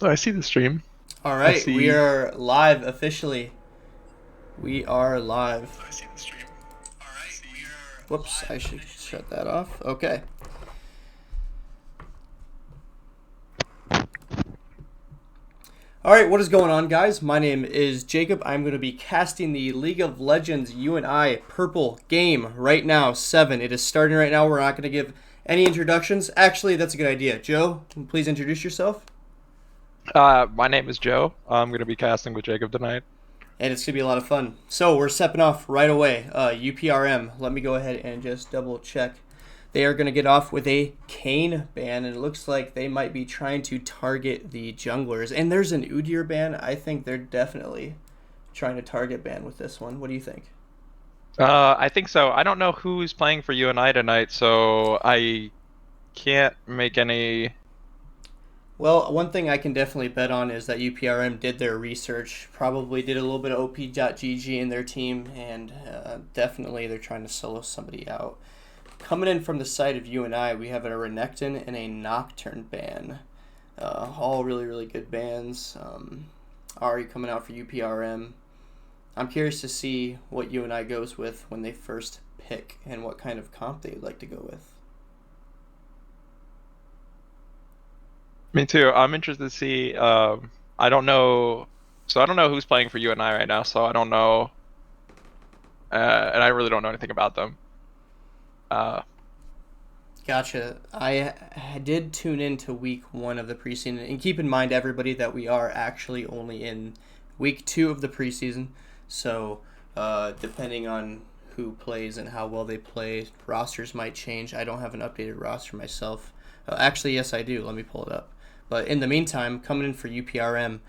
Oh, I see the stream. All I right, we see. are live officially. We are live. I see the stream. Whoops, I should shut that off. Okay. All right, what is going on, guys? My name is Jacob. I'm going to be casting the League of Legends UNI Purple game right now. 7. It is starting right now. We're not going to give any introductions. Actually, that's a good idea. Joe, please introduce yourself. My name is Joe. I'm gonna be casting with Jacob tonight. And it's going to be a lot of fun. So, we're stepping off right away. UPRM. Let me go ahead and just double check. They are going to get off with a Kane ban, and it looks like they might be trying to target the junglers. And there's an Udyr ban. I think they're definitely trying to target ban with this one. What do you think? I think so. I don't know who's playing for UNI tonight, so I can't make any. Well, one thing I can definitely bet on is that UPRM did their research, probably did a little bit of OP.GG in their team, and definitely they're trying to solo somebody out. Coming in from the side of UNI, we have a Renekton and a Nocturne ban. All really, really good bans. Ari coming out for UPRM. I'm curious to see what UNI goes with when they first pick and what kind of comp they would like to go with. Me too. I'm interested to see. I don't know. So I don't know who's playing for UNI right now. So I don't know, and I really don't know anything about them. Uh, Gotcha. I did tune in to week 1 of the preseason, and keep in mind, everybody, that we are actually only in week 2 of the preseason. So, depending on who plays and how well they play, rosters might change. I don't have an updated roster myself. Actually, yes, I do. Let me pull it up. But in the meantime, coming in for UPRM,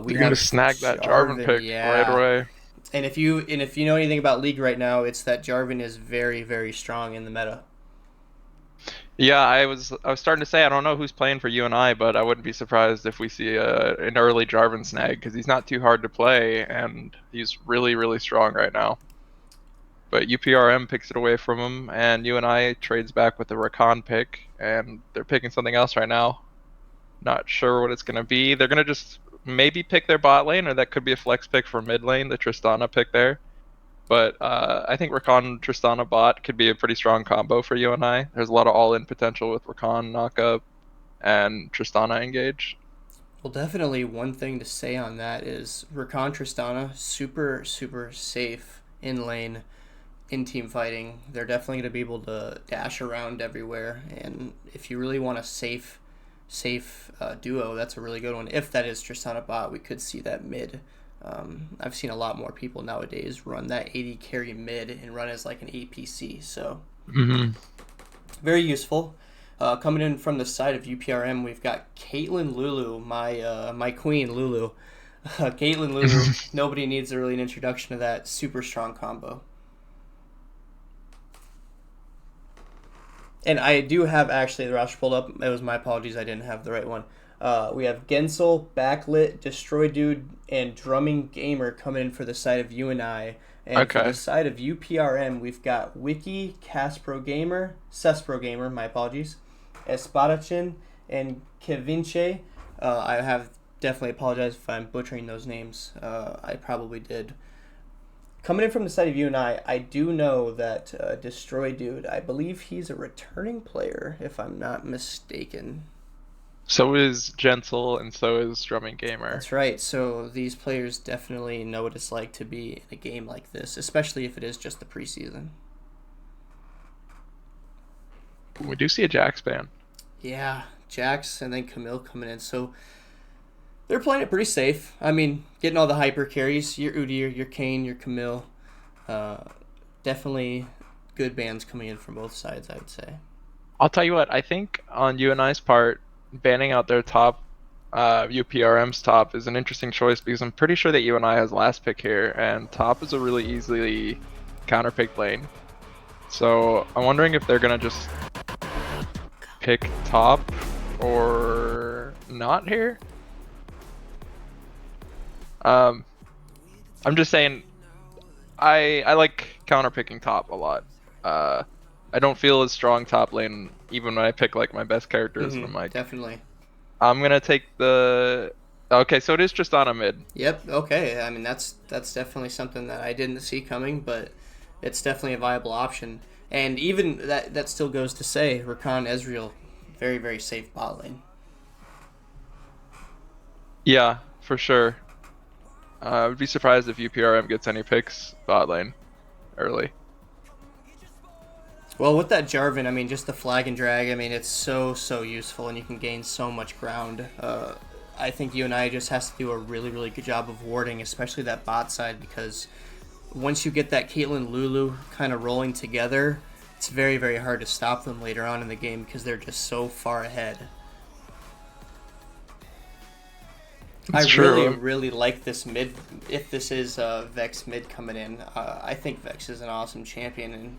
we you're gonna have snag that Jarvan Jarvan. pick right Yeah, away. and if you know anything about League right now, it's that Jarvan is very, very strong in the meta. Yeah, I was starting to say I don't know who's playing for UNI, but I wouldn't be surprised if we see an early Jarvan snag because he's not too hard to play and he's really really strong right now. But UPRM picks it away from him, and UNI trades back with the Rakan pick, and they're picking something else right now. Not sure what it's gonna be. They're gonna just maybe pick their bot lane, or that could be a flex pick for mid lane, the Tristana pick there. But I think Rakan Tristana bot could be a pretty strong combo for UNI. There's a lot of all-in potential with Rakan knockup and Tristana engage. Well, definitely one thing to say on that is Rakan Tristana, super, super safe in lane, in team fighting. They're definitely going to be able to dash around everywhere. And if you really want a safe duo, that's a really good one. If that is Tristana bot, we could see that mid. I've seen a lot more people nowadays run that 80 carry mid and run as like an APC. So Hmm. very useful. Coming in from the side of UPRM, we've got Caitlyn Lulu, my queen Lulu. Caitlyn Lulu. Nobody needs really an introduction to that super strong combo. And I do have actually the roster pulled up. It was my apologies, I didn't have the right one. We have Gensel, Backlit, Destroy Dude, and Drumming Gamer coming in for the side of UNI. And for the Okay. side of UPRM, we've got Wiki, Caspro Gamer, Cespro Gamer, my apologies, Espadachin, and Kevinche. I have definitely apologize if I'm butchering those names. I probably did. Coming in from the side of UNI, I do know that Destroy Dude, I believe he's a returning player, if I'm not mistaken. So is Gentle, and so is Drumming Gamer. That's right. So these players definitely know what it's like to be in a game like this, especially if it is just the preseason. We do see a Jax ban. Yeah, Jax and then Camille coming in. So they're playing it pretty safe. I mean, getting all the hyper carries, your Udyr, your Kane, your Camille. Uh, Definitely good bans coming in from both sides, I would say. I'll tell you what, I think on UNI's part, banning out their top, UPRM's top is an interesting choice because I'm pretty sure that UNI has last pick here, and top is a really easily counterpick lane. So I'm wondering if they're gonna just pick top or not here. Um, I'm just saying I like counterpicking top a lot. Uh, I don't feel as strong top lane even when I pick like my best characters from like Definitely. I'm gonna take the. Okay, so it is Tristana mid. Yep. Okay. I mean, that's definitely something that I didn't see coming, but it's definitely a viable option. And even that still goes to say, Rakan Ezreal, very very safe bot lane. Yeah, for sure. I would be surprised if UPRM gets any picks bot lane early. Well, with that Jarvan, I mean, just the flag and drag. I mean, it's so useful, and you can gain so much ground. I think UNI just has to do a really good job of warding, especially that bot side, because once you get that Caitlyn Lulu kind of rolling together, it's very hard to stop them later on in the game because they're just so far ahead. I It's true. really like this mid. If this is Vex mid coming in, I think Vex is an awesome champion, and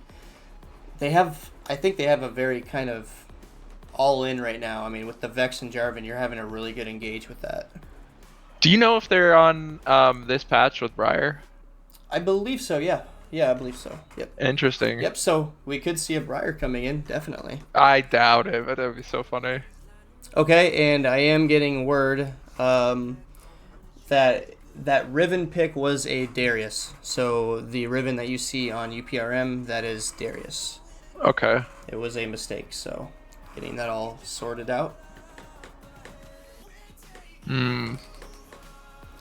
they have. I think they have a very kind of all in right now. I mean, with the Vex and Jarvan, you're having a really good engage with that. Do you know if they're on this patch with Briar? I believe so. Yeah, yeah, I believe so. Yep, Interesting. yep. So we could see a Briar coming in, definitely. I doubt it, but that'd be so funny. Okay, and I am getting word that that Riven pick was a Darius. So the Riven that you see on UPRM, that is Darius. Okay. It was a mistake. So getting that all sorted out. Hmm.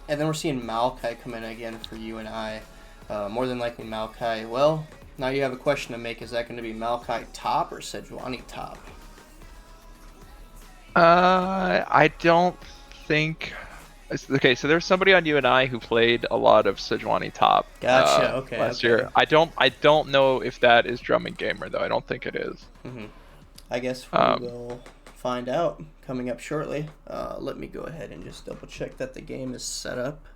And then we're seeing Maokai come in again for UNI. More than likely Maokai. Well, now you have a question to make. Is that going to be Maokai top or Sejuani top? I don't think. Okay, so there's somebody on UNI who played a lot of Sejuani top Gotcha. Okay. last Okay. year. I don't know if that is Drumming Gamer though. I don't think it is. hmm I guess we Um, will find out coming up shortly. Let me go ahead and just double check that the game is set up.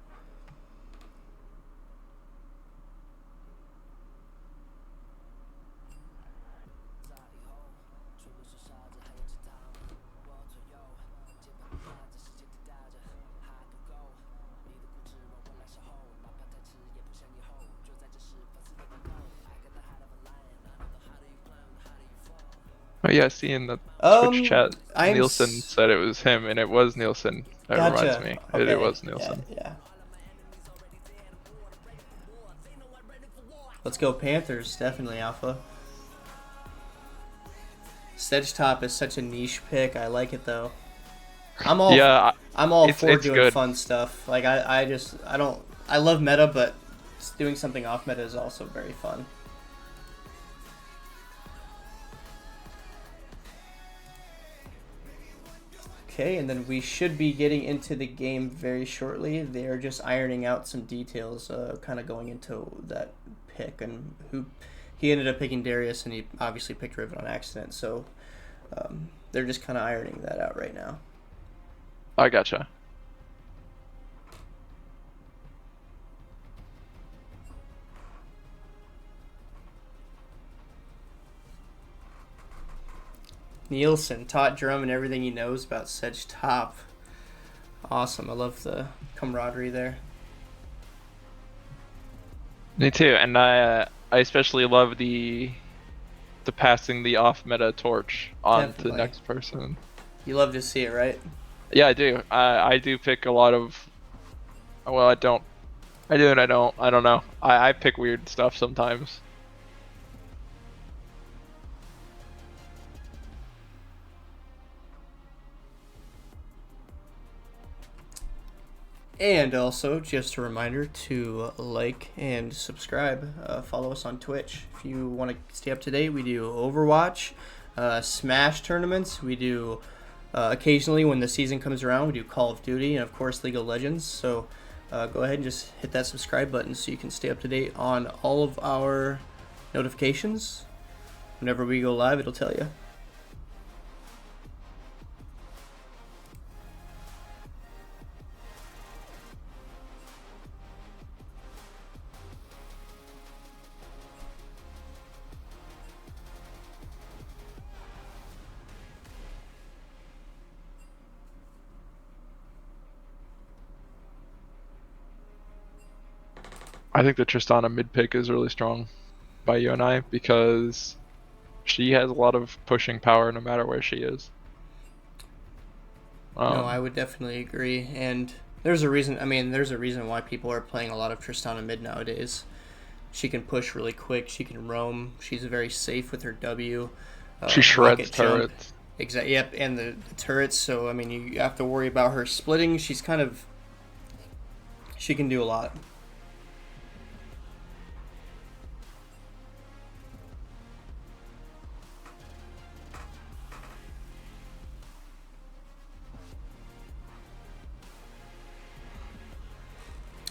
oh yeah, seeing the Twitch chat, I'm. Nielsen said it was him, and it was Nielsen. That reminds Gotcha. me, it Okay. was Yeah. Nielsen. Yeah. Let's go Panthers. Definitely alpha. Sedge top is such a niche pick. I like it though. I'm all Yeah, I'm all for it's doing good. fun stuff. Like I just I don't I love meta, but doing something off meta is also very fun. Okay, and then we should be getting into the game very shortly. They're just ironing out some details, kind of going into that pick and who he ended up picking Darius, and he obviously picked Riven on accident. So they're just kind of ironing that out right now. I gotcha. Nielsen taught Drum everything he knows about Sedge Top. Awesome. I love the camaraderie there. Me too, and I especially love the passing the off meta torch on to the Definitely. next person. You love to see it, right? Yeah, I do. I do pick a lot of. Well, I don't. I do and I don't. I don't know. I pick weird stuff sometimes. And also, just a reminder to like and subscribe. Follow us on Twitch. If you want to stay up to date, we do Overwatch, Smash tournaments. We do occasionally when the season comes around, we do Call of Duty and, of course, League of Legends. So go ahead and just hit that subscribe button so you can stay up to date on all of our notifications. Whenever we go live, it'll tell you. I think the Tristana mid pick is really strong by UNI because she has a lot of pushing power no matter where she is. No, I Um, would definitely agree. And there's a reason. I mean, there's a reason why people are playing a lot of Tristana mid nowadays. She can push really quick. She can roam. She's very safe with her W, she shreds rocket jump. turrets. Exactly. Yep, and the turrets. So I mean, you have to worry about her splitting. She's kind of she can do a lot.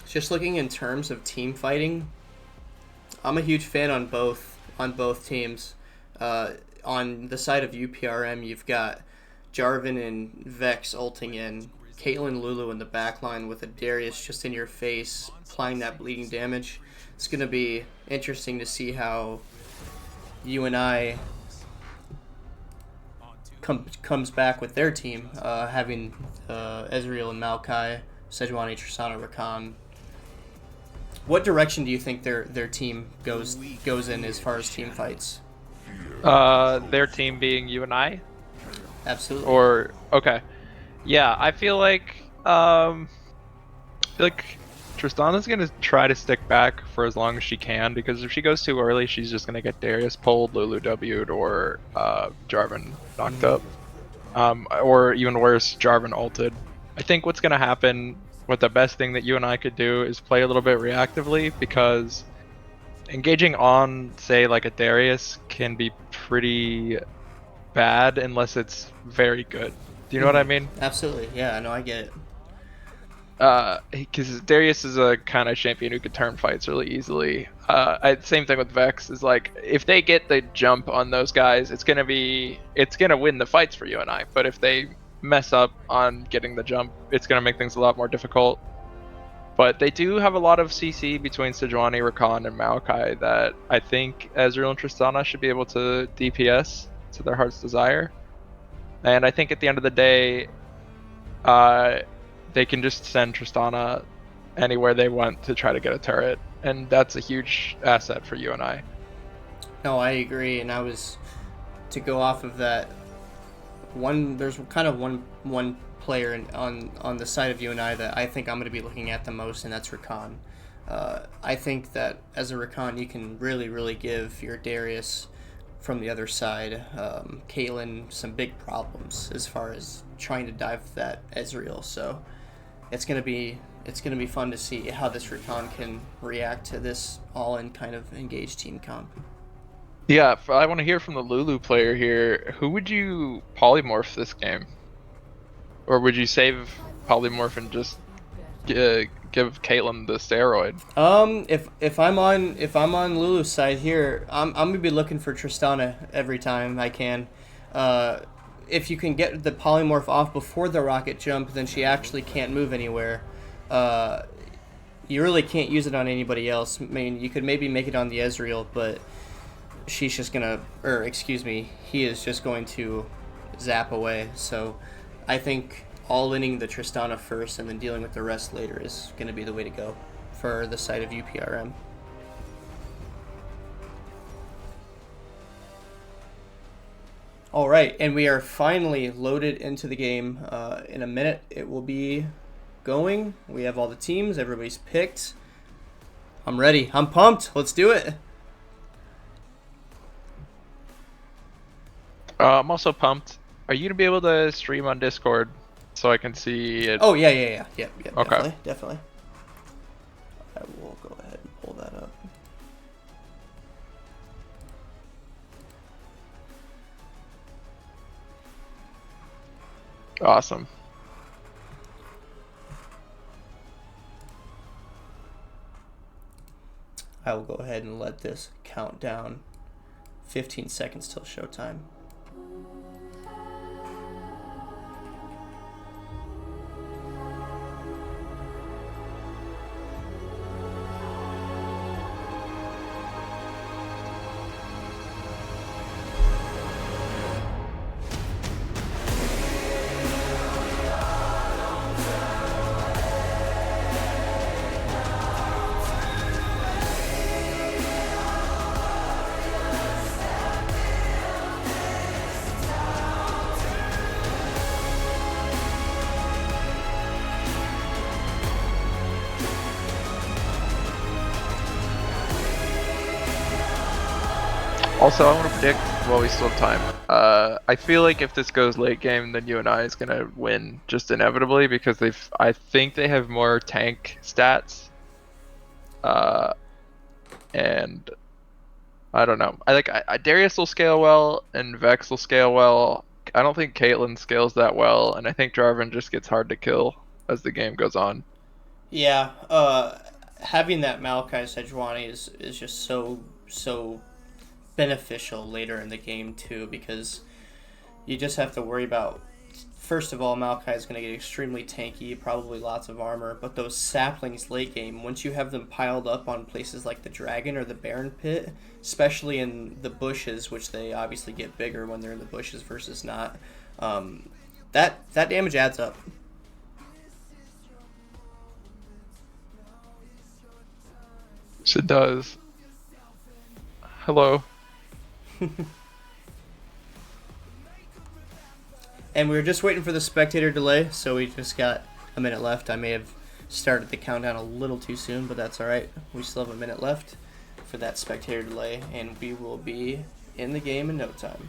Just looking in terms of team fighting, I'm a huge fan on both teams. On the side of UPRM, you've got Jarvan and Vex ulting in, Caitlyn Lulu in the back line with a Darius just in your face, applying that bleeding damage. It's going to be interesting to see how UNI comes back with their team, having Ezreal and Maokai, Sejuani, Tristana, Rakan. What direction do you think their team goes in as far as team fights? Their team being UNI, Absolutely. or okay, yeah. I feel like Tristana's gonna try to stick back for as long as she can because if she goes too early, she's just gonna get Darius pulled, Lulu W'd, or Jarvan knocked Mm-hmm. up. Or even worse, Jarvan ulted. I think what's going to happen, what the best thing that you and I could do is play a little bit reactively because engaging on, say, like a Darius can be pretty bad unless it's very good. Do you know what I Mm-hmm. mean? Absolutely. Yeah, I know. I get it. Because Darius is a kind of champion who could turn fights really easily. Same thing with Vex is like if they get the jump on those guys, it's gonna win the fights for you and I. But if they mess up on getting the jump, it's gonna make things a lot more difficult. But they do have a lot of CC between Sejuani, Rakan, and Maokai that I think Ezreal and Tristana should be able to DPS to their heart's desire. And I think at the end of the day, uh, they can just send Tristana anywhere they want to try to get a turret, and that's a huge asset for you and I. No, I agree. And I was to go off of that. There's kind of one player on the side of UNI that I think I'm going to be looking at the most, and that's Rakan. I think that as a Rakan, you can really give your Darius from the other side, Caitlyn, some big problems as far as trying to dive that Ezreal. So it's gonna be fun to see how this Rakan can react to this all-in kind of engaged team comp. Yeah, I want to hear from the Lulu player here. Who would you polymorph this game, or would you save polymorph and just give Caitlyn the steroid? If I'm on Lulu's side here, I'm gonna be looking for Tristana every time I can. Uh, if you can get the polymorph off before the rocket jump, then she actually can't move anywhere. Uh, you really can't use it on anybody else. I mean, you could maybe make it on the Ezreal, but she's just gonna, or excuse me, he is just going to zap away. So I think all inning the Tristana first and then dealing with the rest later is going to be the way to go for the side of UPRM. All right, and we are finally loaded into the game. In a minute, it will be going. We have all the teams, everybody's picked. I'm ready. I'm pumped. Let's do it. I'm also pumped. Are you gonna be able to stream on Discord so I can see it? Oh yeah. Yep. Okay. Definitely. I will go ahead and pull that up. Awesome. I will go ahead and let this count down 15 seconds till showtime. Also, I want to predict while we still have time. I feel like if this goes late game, then UNI is gonna win just inevitably because I think they have more tank stats. Uh, and I don't know. Darius will scale well and Vex will scale well. I don't think Caitlyn scales that well, and I think Jarvan just gets hard to kill as the game goes on. Yeah, having that Maokai Sejuani is just so beneficial later in the game too, because you just have to worry about, first of all, Maokai is going to get extremely tanky, probably lots of armor, but those saplings late game, once you have them piled up on places like the Dragon or the Baron Pit, especially in the bushes, which they obviously get bigger when they're in the bushes versus not, that damage adds up. Yes, it does. Hello. And we were just waiting for the spectator delay, so we just got a minute left. I may have started the countdown a little too soon, but that's alright. We still have a minute left for that spectator delay, and we will be in the game in no time.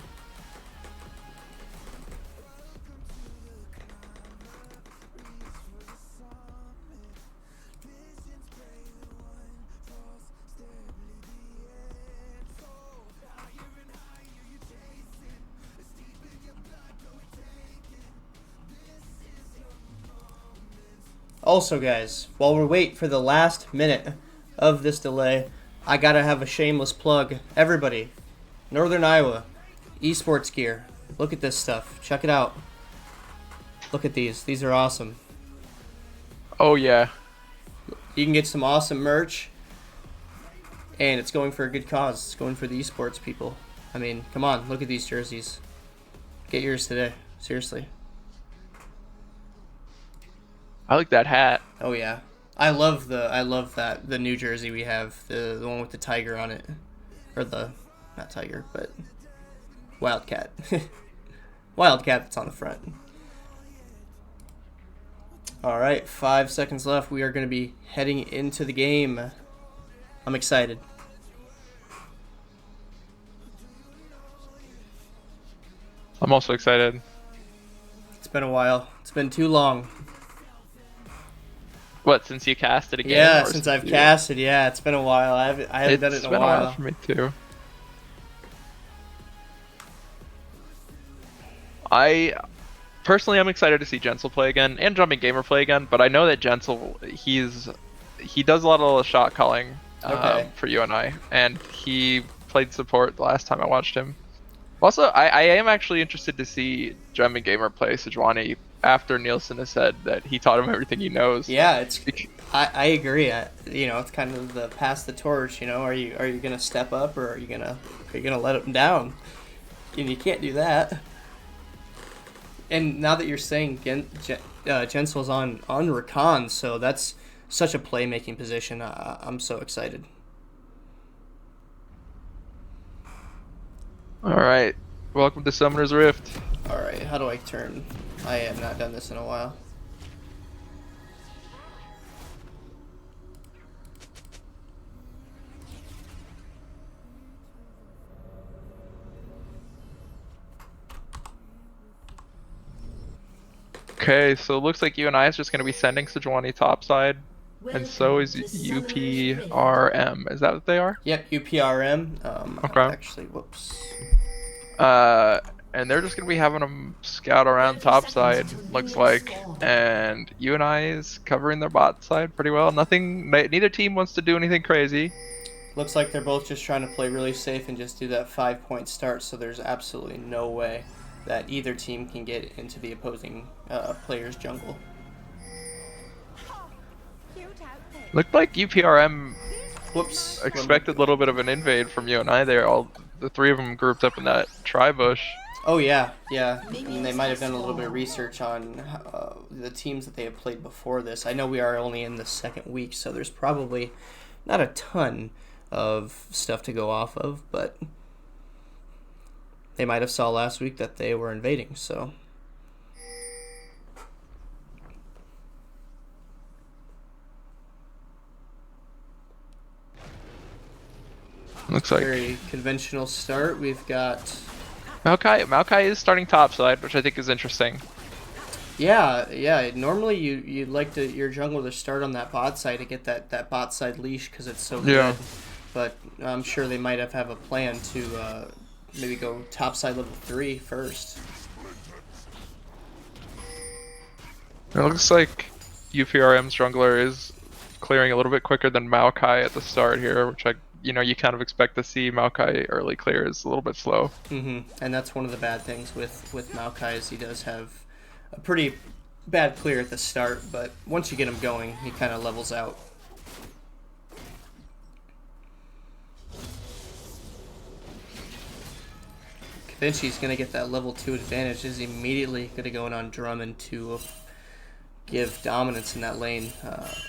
Also, guys, while we wait for the last minute of this delay, I gotta have a shameless plug. Everybody, Northern Iowa, esports gear. Look at this stuff. Check it out. Look at these. These are awesome. Oh yeah. You can get some awesome merch, and it's going for a good cause. It's going for the esports people. I mean, come on, look at these jerseys. Get yours today. Seriously. I like that hat. Oh yeah. I love the new jersey we have, the one with the tiger on it. Or the not tiger, but Wildcat. Wildcat that's on the front. Alright, 5 seconds left. We are going to be heading into the game. I'm excited. I'm also excited. It's been a while. It's been too long. What, since you casted again? Yeah, since I've casted, yeah, it's been a while. I haven't done it in a while. It's been a while for me too. Personally, I'm excited to see Jensel play again and Jumping Gamer play again, but I know that Jensel, he does a lot of shot calling for UNI, and he played support the last time I watched him. Also, I am actually interested to see Jumping Gamer play Sejuani after Nielsen has said that he taught him everything he knows. Yeah, I agree. It's kind of the pass the torch. Are you gonna step up, or are you gonna let him down? And you can't do that. And now that you're saying Jensel's on Rakan, so that's such a playmaking position. I'm so excited. All right, welcome to Summoner's Rift. All right, how do I turn? I have not done this in a while. Okay, so it looks like UNI is just going to be sending Sejuani topside, and so is UPRM. Is that what they are? Yep, UPRM. Okay. Actually, whoops. And they're just going to be having them scout around topside, looks like, and UNI is covering their bot side pretty well. Neither team wants to do anything crazy. Looks like they're both just trying to play really safe and just do that 5-point start, so there's absolutely no way that either team can get into the opposing player's jungle. Looked like UPRM Whoops. expected a little bit of an invade from UNI there. The three of them grouped up in that tri-bush. Oh yeah. And they might have done a little bit of research on the teams that they have played before this. I know we are only in the second week, so there's probably not a ton of stuff to go off of, but they might have saw last week that they were invading, so. Looks like Very conventional start. We've got Maokai is starting top side, which I think is interesting. yeah. Normally you'd like your jungler to start on that bot side to get that bot side leash because it's so Yeah. good. But I'm sure they might have a plan to maybe go top side level 3 first. It looks like UPRM's jungler is clearing a little bit quicker than Maokai at the start here, which you kind of expect to see. Maokai early clear is a little bit slow. And that's one of the bad things with Maokai is he does have a pretty bad clear at the start, but once you get him going, he kind of levels out. Vinci's going to get that level 2 advantage. Is immediately going to go in on Drummond to give dominance in that lane.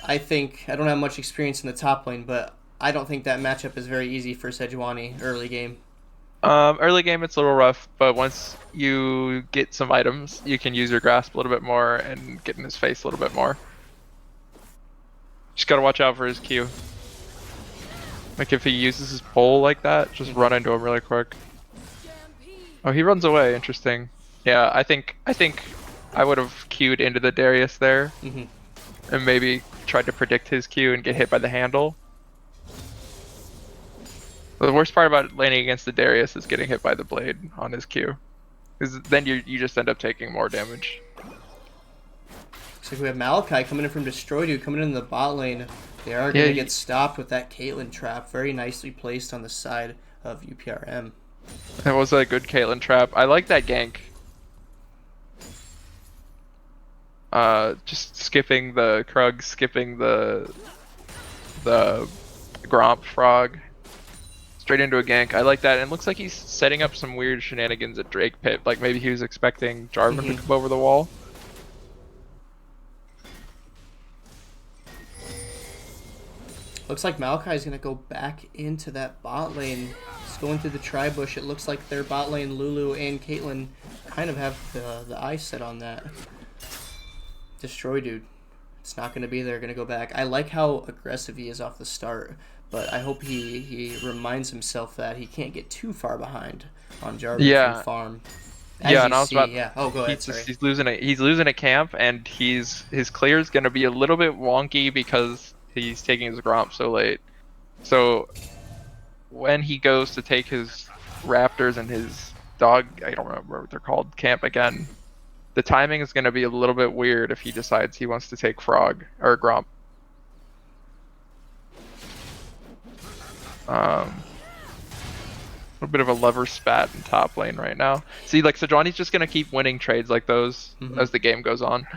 I don't have much experience in the top lane, but I don't think that matchup is very easy for Sejuani early game. Early game it's a little rough, but once you get some items, you can use your grasp a little bit more and get in his face a little bit more. Just gotta watch out for his Q. Like if he uses his pole like that, just run into him really quick. Oh, he runs away. Interesting. Yeah, I think I would have queued into the Darius there, and maybe tried to predict his Q and get hit by the handle. The worst part about laning against the Darius is getting hit by the blade on his Q, because then you just end up taking more damage. Looks like we have Malachi coming in from Destroy Dude, coming in the bot lane. They are going to get stopped with that Caitlyn trap, very nicely placed on the side of UPRM. That was a good Caitlyn trap. I like that gank. Just skipping the Krug, skipping the Gromp frog. Straight into a gank. I like that. And it looks like he's setting up some weird shenanigans at Drake Pit. Like maybe he was expecting Jarvan to come over the wall. Looks like Maokai's going to go back into that bot lane. He's going through the tri-bush. It looks like their bot lane, Lulu and Caitlyn, kind of have the eye set on that. Destroy Dude. It's not going to be there. Going to go back. I like how aggressive he is off the start, but I hope he reminds himself that he can't get too far behind on Jarvan from farm. Oh, go ahead. Sorry. He's losing a camp, and his clear is going to be a little bit wonky because he's taking his Gromp so late. So when he goes to take his Raptors and his dog, I don't remember what they're called, camp again, the timing is going to be a little bit weird if he decides he wants to take Frog or Gromp. A little bit of a lever spat in top lane right now. See, like Sejuani's just going to keep winning trades like those as the game goes on.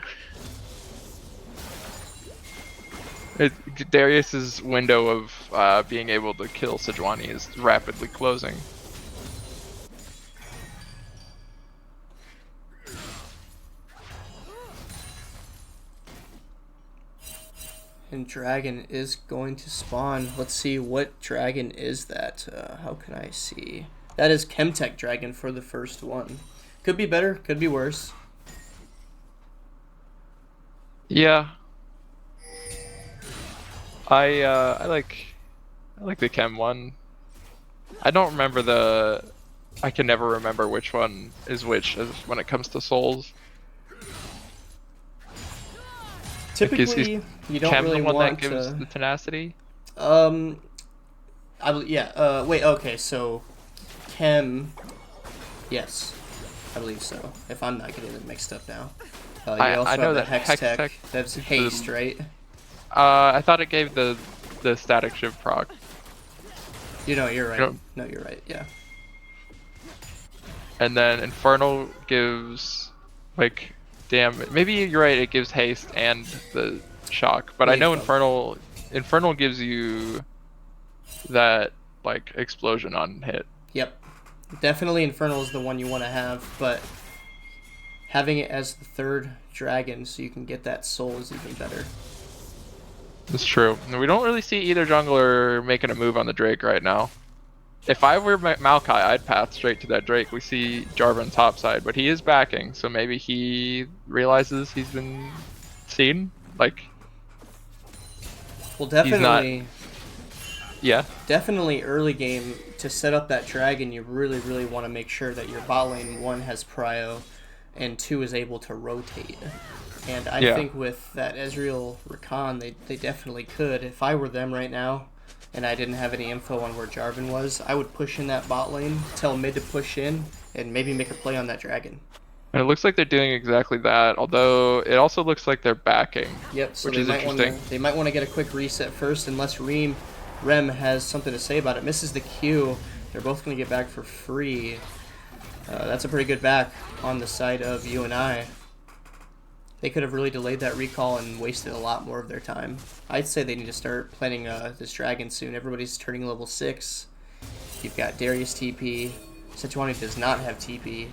Darius's window of being able to kill Sejuani is rapidly closing. And dragon is going to spawn. Let's see, what dragon is that? How can I see? That is Chemtech dragon for the first one. Could be better, could be worse. Yeah. I like the Chem one. I don't remember I can never remember which one is which when it comes to souls. Typically, you don't Chem really the one want that gives the tenacity. Wait. Okay. So, Chem. Yes, I believe so. If I'm not getting them mixed up now. You also I know have the that Hex Tech. That's haste, right? I thought it gave the static shiv proc. You're right. No, you're right. Yeah. And then Infernal gives like. Damn, maybe you're right, it gives haste and the shock, but I know Infernal gives you that like explosion on hit. Yep. Definitely Infernal is the one you want to have, but having it as the third dragon so you can get that soul is even better. That's true. We don't really see either jungler making a move on the Drake right now. If I were Maokai, I'd path straight to that Drake. We see Jarvan topside, but he is backing, so maybe he realizes he's been seen. Like, well, definitely. Yeah. definitely early game to set up that dragon. You really, really want to make sure that your bot lane, one, has prio, and two, is able to rotate. And I Yeah. think with that Ezreal Rakan, they definitely could. If I were them right now, and I didn't have any info on where Jarvan was, I would push in that bot lane, tell mid to push in, and maybe make a play on that dragon. And it looks like they're doing exactly that, although it also looks like they're backing, Yep. So which is interesting. they might want to get a quick reset first, unless Rem has something to say about it. Misses the Q. They're both going to get back for free. That's a pretty good back on the side of UNI. They could have really delayed that recall and wasted a lot more of their time. I'd say they need to start planning this dragon soon. Everybody's turning level 6. You've got Darius TP. Sejuani does not have TP.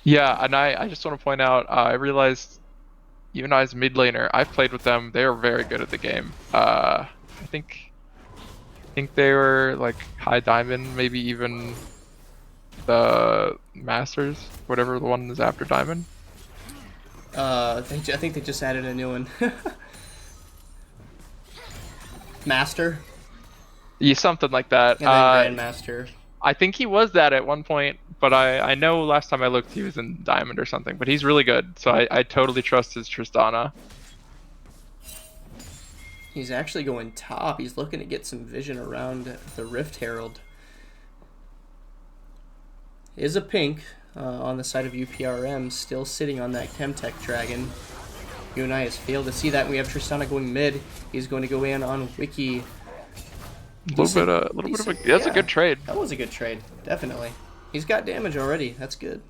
Yeah, and I just want to point out, I realized UNI's mid laner, I've played with them, they are very good at the game. I think they were like high diamond, maybe even the Masters, whatever the one is after diamond. I think they just added a new one. Master. Yeah, something like that. And then Grandmaster. I think he was that at one point, but I know last time I looked he was in diamond or something, but he's really good, so I totally trust his Tristana. He's actually going top. He's looking to get some vision around the Rift Herald. Is a pink on the side of UPRM, still sitting on that Chemtech Dragon. UNI has failed to see that. We have Tristana going mid. He's going to go in on Wiki. A little bit of a that's a good trade. That was a good trade, definitely. He's got damage already. That's good.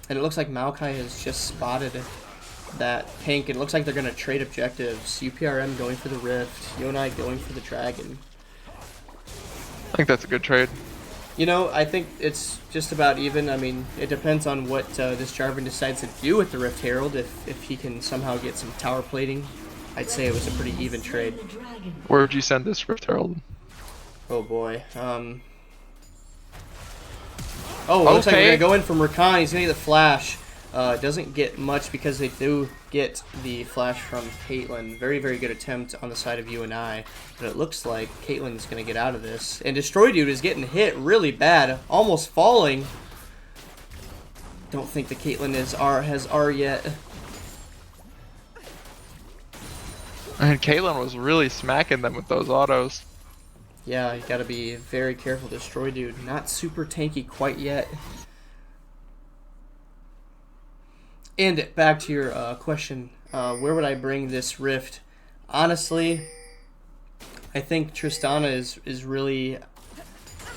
And it looks like Maokai has just spotted that pink. It looks like they're going to trade objectives. UPRM going for the Rift, UNI going for the Dragon. I think that's a good trade. You know, I think it's just about even. I mean, it depends on what this Jarvan decides to do with the Rift Herald. If he can somehow get some tower plating, I'd say it was a pretty even trade. Where would you send this Rift Herald? Oh boy. Oh, it looks like we're gonna go in from Rakan. He's gonna get the flash. Doesn't get much because they do get the flash from Caitlyn. Very, very good attempt on the side of UNI. But it looks like Caitlyn's going to get out of this. And Destroy Dude is getting hit really bad. Almost falling. Don't think the Caitlyn has R yet. And Caitlyn was really smacking them with those autos. Yeah, you got to be very careful. Destroy Dude. Not super tanky quite yet. And back to your question, where would I bring this Rift? Honestly, I think Tristana is really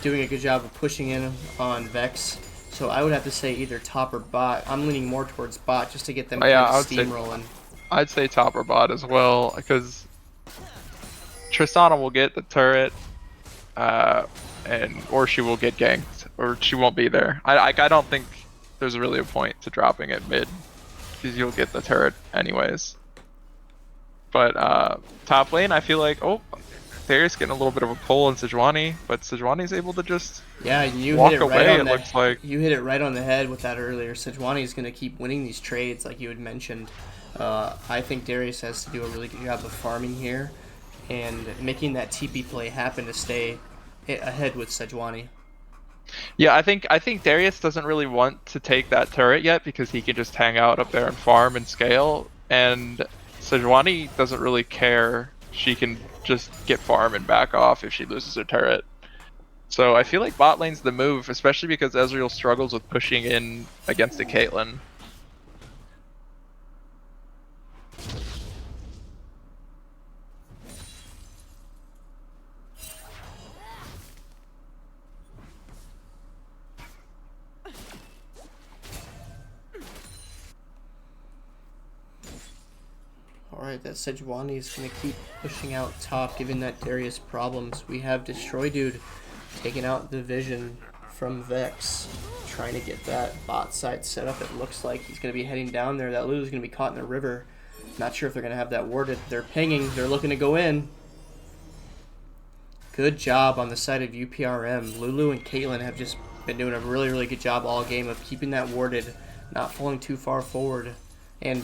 doing a good job of pushing in on Vex. So I would have to say either top or bot. I'm leaning more towards bot just to get them steamrolling. I'd say top or bot as well, because Tristana will get the turret, or she will get ganked, or she won't be there. I don't think there's really a point to dropping it mid, because you'll get the turret anyways. But top lane, I feel like, Darius getting a little bit of a pull on Sejuani, but Sejuani's able to just walk away, it looks like. You hit it right on the head with that earlier. Sejuani is going to keep winning these trades like you had mentioned. I think Darius has to do a really good job of farming here and making that TP play happen to stay ahead with Sejuani. Yeah, I think Darius doesn't really want to take that turret yet because he can just hang out up there and farm and scale, and Sejuani doesn't really care. She can just get farm and back off if she loses her turret. So I feel like bot lane's the move, especially because Ezreal struggles with pushing in against a Caitlyn. Alright, that Sejuani is going to keep pushing out top, giving that Darius problems. We have Destroy Dude taking out the vision from Vex, trying to get that bot side set up. It looks like he's going to be heading down there. That Lulu's going to be caught in the river. Not sure if they're going to have that warded. They're pinging. They're looking to go in. Good job on the side of UPRM. Lulu and Caitlyn have just been doing a really, really good job all game of keeping that warded, not falling too far forward. And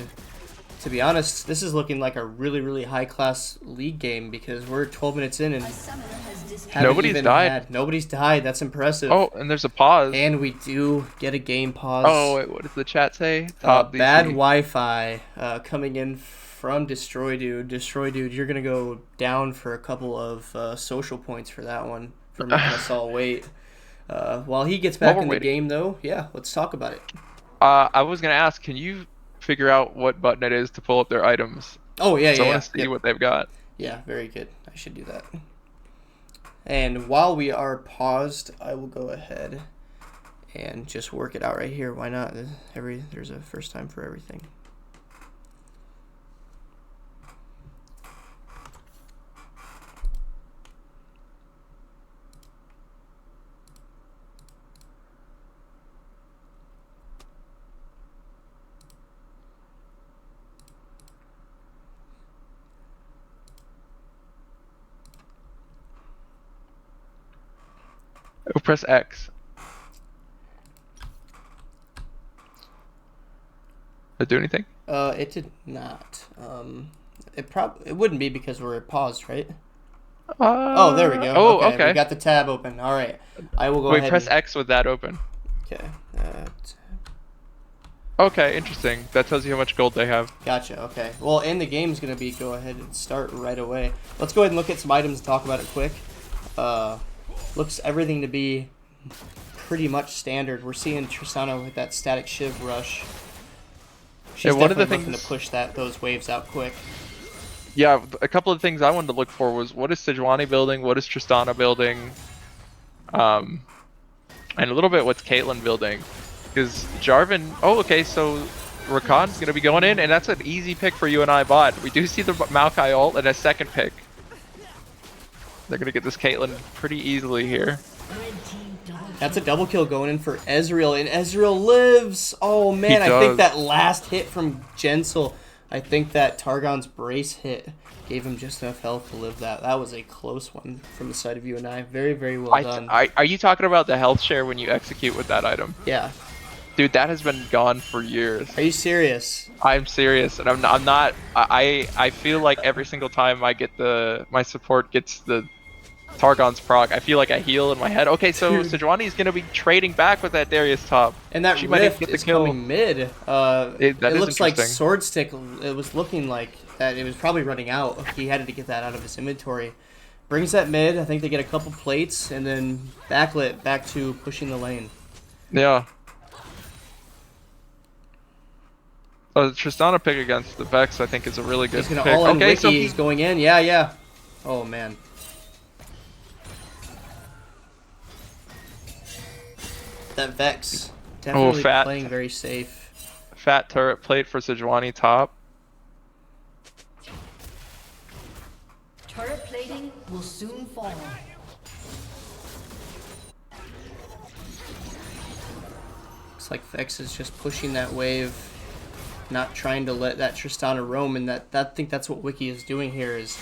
to be honest, this is looking like a really, really high-class league game because we're 12 minutes in and Nobody's died. Nobody's died. That's impressive. Oh, and there's a pause. And we do get a game pause. Oh, wait, what does the chat say? Top bad DC. Wi-Fi coming in from Destroy Dude. Destroy Dude, you're going to go down for a couple of social points for that one, for making us all wait. While he gets back in the game, though, yeah, let's talk about it. I was going to ask, can you figure out what button it is to pull up their items? Oh, yeah, I want to see what they've got. Yeah, very good. I should do that. And while we are paused, I will go ahead and just work it out right here. Why not? There's a first time for everything. Oh, press X. Did it do anything? It did not. It wouldn't be because we're paused, right? Oh, there we go. Oh, okay. We got the tab open. All right. I will go ahead. Wait, press X with that open. Okay. Okay, interesting. That tells you how much gold they have. Gotcha. Okay. Well, and the game's gonna be go ahead and start right away. Let's go ahead and look at some items and talk about it quick. Looks everything to be pretty much standard. We're seeing Tristana with that static shiv rush. She's one of the definitely looking things to push those waves out quick. Yeah, a couple of things I wanted to look for was what is Sejuani building, what is Tristana building, and a little bit what's Caitlyn building. Because Jarvan, oh, okay, so Rakan's going to be going in, and that's an easy pick for UNI bot. We do see the Maokai ult and a second pick. They're going to get this Caitlyn pretty easily here. That's a double kill going in for Ezreal, and Ezreal lives! Oh man, I think that last hit from Jensel, I think that Targon's brace hit gave him just enough health to live that. That was a close one from the side of UNI. Very, very well done. Are you talking about the health share when you execute with that item? Yeah. Dude, that has been gone for years. Are you serious? I'm serious, and I'm not. I feel like every single time I get my support gets the Targon's proc, I feel like I heal in my head. Okay, so Sejuani is gonna be trading back with that Darius top, and that Rift is coming mid. It looks like Sword Stick. It was looking like that. It was probably running out. He had to get that out of his inventory. Brings that mid. I think they get a couple plates, and then backlit back to pushing the lane. Yeah. Tristana pick against the Vex, I think, is a really good pick. He's gonna all in Wiki. So he's going in. Yeah, yeah. Oh man. That Vex definitely playing very safe. Fat turret plate for Sejuani top. Turret plating will soon fall. Looks like Vex is just pushing that wave, not trying to let that Tristana roam, and I think that's what Wiki is doing here is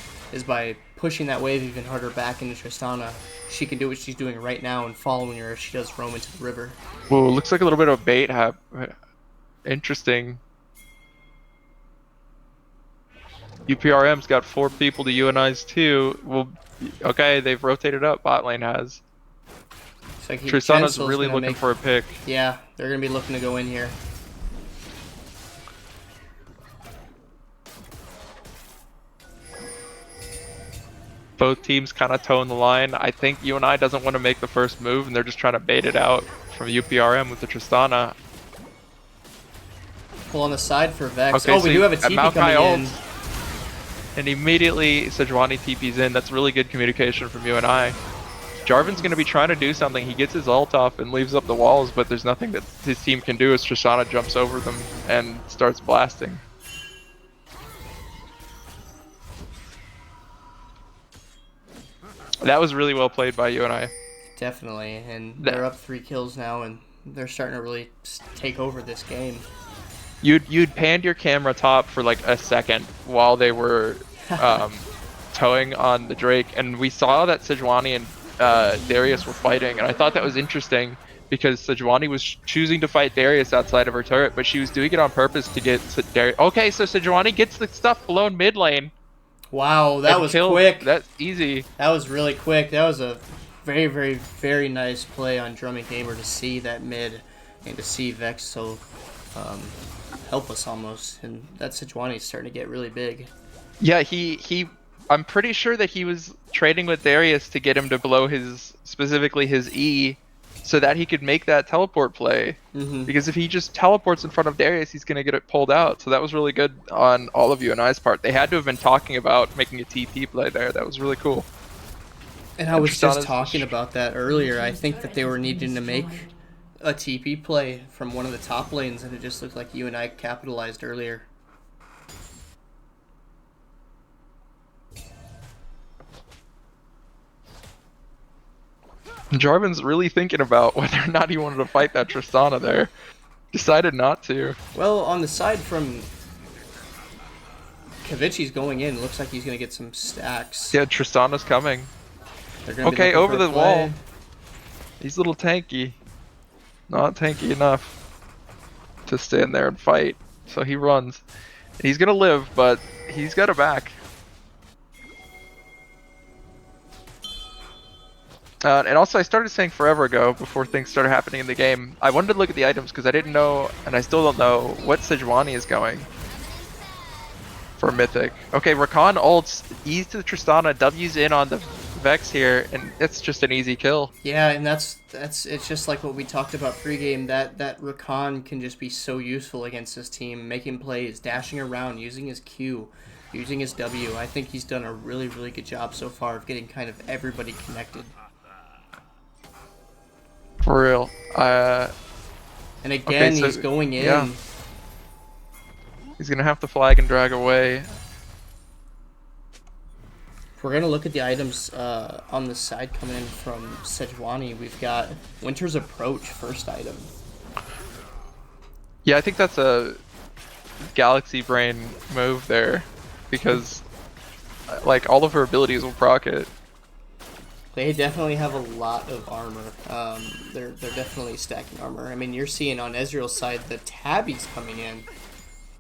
by pushing that wave even harder back into Tristana. She can do what she's doing right now and following her if she does roam into the river. Whoa, looks like a little bit of bait. Interesting. UPRM's got 4 people to UNI's 2. Well, okay, they've rotated up. Bot lane has. Like Tristana's really looking for a pick. Yeah, they're going to be looking to go in here. Both teams kind of toeing the line. I think UNI doesn't want to make the first move, and they're just trying to bait it out from UPRM with the Tristana. Pull on the side for Vex. Okay, we do have a TP coming in. And immediately Sejuani TP's in. That's really good communication from UNI. Jarvan's going to be trying to do something. He gets his ult off and leaves up the walls, but there's nothing that his team can do as Tristana jumps over them and starts blasting. That was really well played by UNI. Definitely, and they're up 3 kills now, and they're starting to really take over this game. You'd panned your camera top for like a second while they were towing on the Drake, and we saw that Sejuani and Darius were fighting, and I thought that was interesting because Sejuani was choosing to fight Darius outside of her turret, but she was doing it on purpose to get Darius. Okay, so Sejuani gets the stuff blown mid lane Wow, that and was killed. quick. That's easy. That was really quick. That was a very, very, very nice play on Drumming Gamer to see that mid and to see Vex so helpless almost. And that Sejuani is starting to get really big. Yeah, I'm pretty sure that he was trading with Darius to get him to blow specifically his E, so that he could make that teleport play. Because if he just teleports in front of Darius, he's gonna get it pulled out. So that was really good on all of UNI's part. They had to have been talking about making a TP play there. That was really cool. And I was just talking about that earlier. I think that they were needing to make a TP play from one of the top lanes, and it just looked like UNI capitalized earlier. Jarvan's really thinking about whether or not he wanted to fight that Tristana there. Decided not to. Well, on the side from Kavici's going in, looks like he's going to get some stacks. Yeah, Tristana's coming. Okay, over the wall. He's a little tanky. Not tanky enough to stand there and fight. So he runs. And he's going to live, but he's got a back. And also, I started saying forever ago, before things started happening in the game, I wanted to look at the items because I didn't know, and I still don't know, what Sejuani is going for Mythic. Okay, Rakan ults, E's to the Tristana, W's in on the Vex here, and it's just an easy kill. Yeah, and that's it's just like what we talked about pregame, that Rakan can just be so useful against this team, making plays, dashing around, using his Q, using his W. I think he's done a really, really good job so far of getting kind of everybody connected. For real. And again, he's going in. Yeah. He's going to have to flag and drag away. If we're going to look at the items on the side coming in from Sejuani, we've got Winter's Approach, first item. Yeah, I think that's a Galaxy Brain move there. Because, like, all of her abilities will proc it. They definitely have a lot of armor. They're definitely stacking armor. I mean, you're seeing on Ezreal's side the tabbies coming in.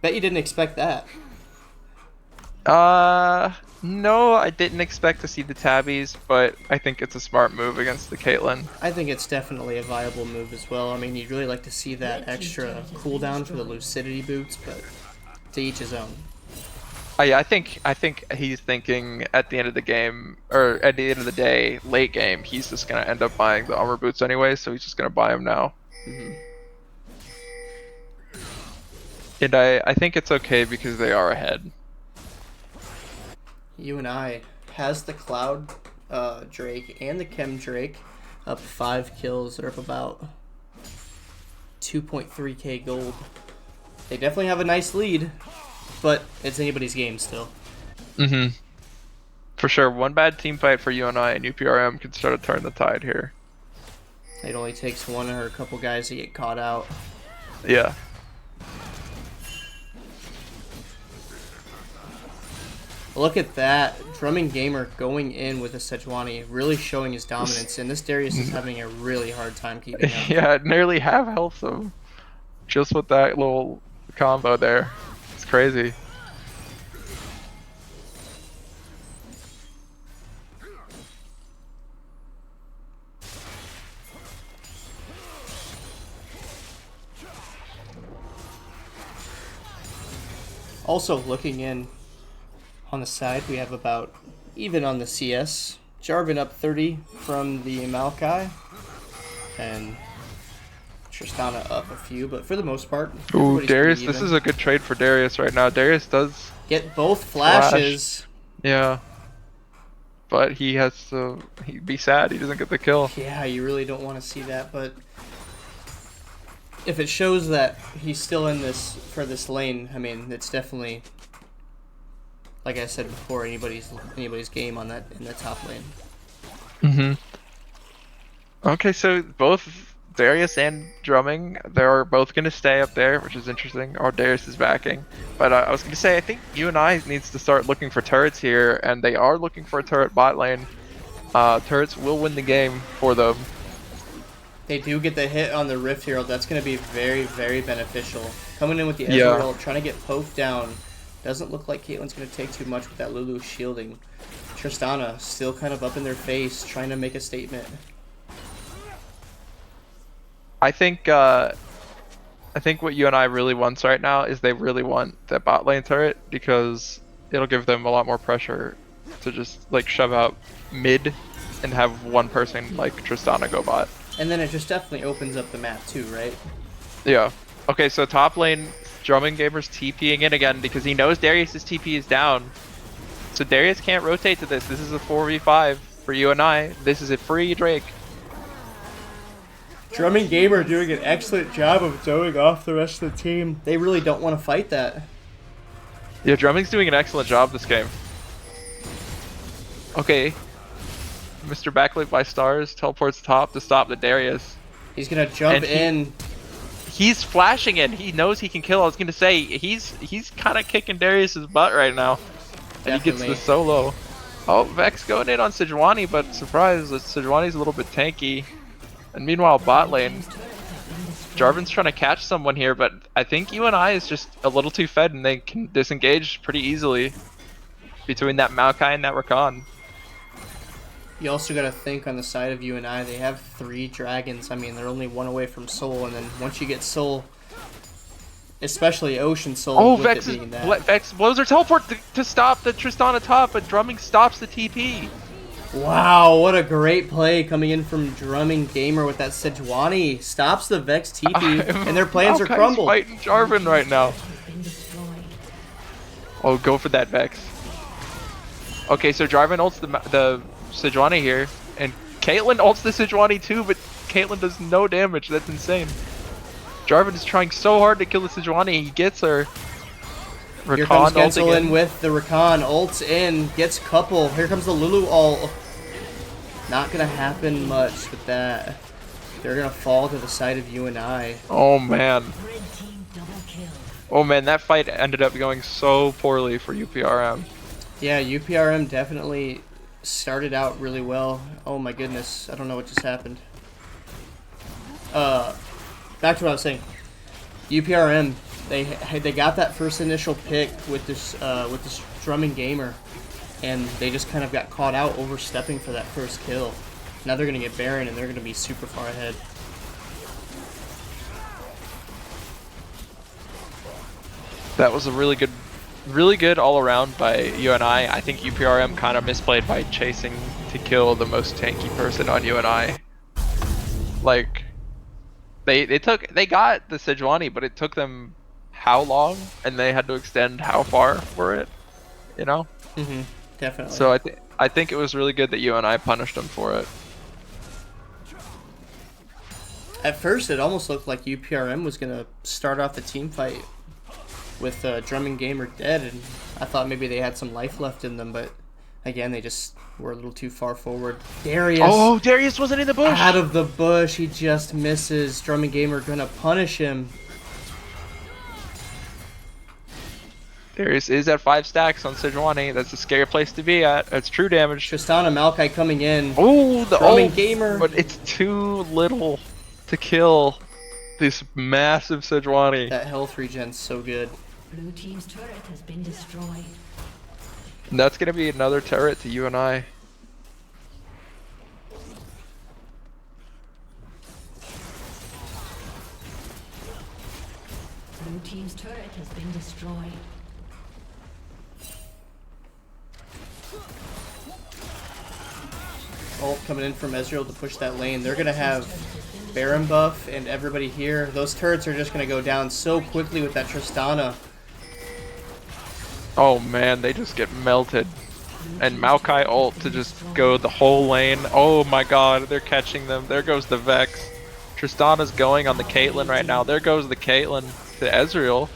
Bet you didn't expect that. No, I didn't expect to see the tabbies, but I think it's a smart move against the Caitlyn. I think it's definitely a viable move as well. I mean, you'd really like to see that extra cooldown for the Lucidity boots, but to each his own. Yeah, I think he's thinking at the end of the game, or at the end of the day, late game, he's just gonna end up buying the armor boots anyway, so he's just gonna buy them now. And I think it's okay because they are ahead. UNI has the Cloud Drake and the Chem Drake up 5 kills. They're up about 2.3k gold. They definitely have a nice lead. But it's anybody's game still. For sure, one bad team fight for UNI and UPRM could start to turn the tide here. It only takes one or a couple guys to get caught out. Yeah. Look at that. Drumming Gamer going in with a Sejuani, really showing his dominance, and this Darius is having a really hard time keeping up. Yeah, nearly half health him. Just with that little combo there. It's crazy. Also looking in on the side, we have about, even on the CS, Jarvan up 30 from the Maokai, and Tristana up a few, but for the most part, ooh, Darius, this is a good trade for Darius right now. Darius does get both flashes. Yeah. But he has to, he'd be sad he doesn't get the kill. Yeah, you really don't want to see that, but if it shows that he's still in this, for this lane, I mean, it's definitely, like I said before, anybody's game on that, in the top lane. Okay, so both Darius and Drumming, they're both going to stay up there, which is interesting. Or Darius is backing. But I was going to say, I think UNI needs to start looking for turrets here, and they are looking for a turret bot lane. Turrets will win the game for them. They do get the hit on the Rift Herald. That's going to be very, very beneficial. Coming in with the Yeah. Ezreal, trying to get poked down. Doesn't look like Caitlyn's going to take too much with that Lulu shielding. Tristana still kind of up in their face, trying to make a statement. I think what UNI really wants right now is they really want that bot lane turret because it'll give them a lot more pressure to just like shove out mid and have one person like Tristana go bot. And then it just definitely opens up the map too, right? Yeah. Okay, so top lane, Drumming Gamer's TPing in again because he knows Darius's TP is down. So Darius can't rotate to this. This is a 4v5 for UNI. This is a free Drake. Drumming Gamer doing an excellent job of throwing off the rest of the team. They really don't want to fight that. Yeah, Drumming's doing an excellent job this game. Okay. Mr. Backlit by Stars teleports top to stop the Darius. He's going to jump in. He's flashing in. He knows he can kill. I was going to say, he's kind of kicking Darius's butt right now. And he gets the solo. Oh, Vex going in on Sejuani, but surprise, Sejuani's a little bit tanky. And meanwhile, bot lane, Jarvan's trying to catch someone here, but I think UNI is just a little too fed and they can disengage pretty easily between that Maokai and that Rakan. You also got to think on the side of UNI, they have 3 dragons. I mean, they're only 1 away from Soul, and then once you get Soul, especially Ocean Soul, oh, with Vex, it being that. Vex blows her teleport to stop the Tristana top, but Drumming stops the TP. Wow, what a great play coming in from Drumming Gamer with that Sejuani. Stops the Vex TP, and their plans are crumbled. Fighting Jarvan right now. Oh, go for that Vex. Okay, so Jarvan ults the Sejuani here, and Caitlyn ults the Sejuani too, but Caitlyn does no damage. That's insane. Jarvan is trying so hard to kill the Sejuani. He gets her. Rakan Here comes ult Gensel again. in with the Rakan. Ults in, gets couple. Here comes the Lulu ult. Not going to happen much with that. They're going to fall to the side of UNI. Oh man. Oh man, that fight ended up going so poorly for UPRM. Yeah, UPRM definitely started out really well. Oh my goodness, I don't know what just happened. Back to what I was saying. UPRM, they got that first initial pick with this Drumming Gamer, and they just kind of got caught out overstepping for that first kill. Now they're gonna get Baron, and they're gonna be super far ahead. That was a really good all around by UNI. I think UPRM kind of misplayed by chasing to kill the most tanky person on UNI. Like, they got the Sejuani, but it took them how long, and they had to extend how far for it, you know? Mm-hmm. Definitely. So I think it was really good that UNI punished them for it. At first, it almost looked like UPRM was gonna start off the team fight with Drumming Gamer dead, and I thought maybe they had some life left in them, but again, they just were a little too far forward. Darius! Oh, Darius wasn't in the bush! Out of the bush, he just misses. Drumming Gamer gonna punish him. Darius is at 5 stacks on Sejuani. That's a scary place to be at. That's true damage. Tristana Maokai coming in. Oh, the Drumming ult, Gamer. but it's too little to kill this massive Sejuani. That health regen's so good. Blue team's turret has been destroyed. And that's gonna be another turret to UNI. Blue team's turret has been destroyed. Ult coming in from Ezreal to push that lane. They're gonna have Baron buff and everybody here. Those turrets are just gonna go down so quickly with that Tristana. Oh man, they just get melted. And Maokai ult to just go the whole lane. Oh my god, they're catching them. There goes the Vex. Tristana's going on the Caitlyn right now. There goes the Caitlyn to Ezreal.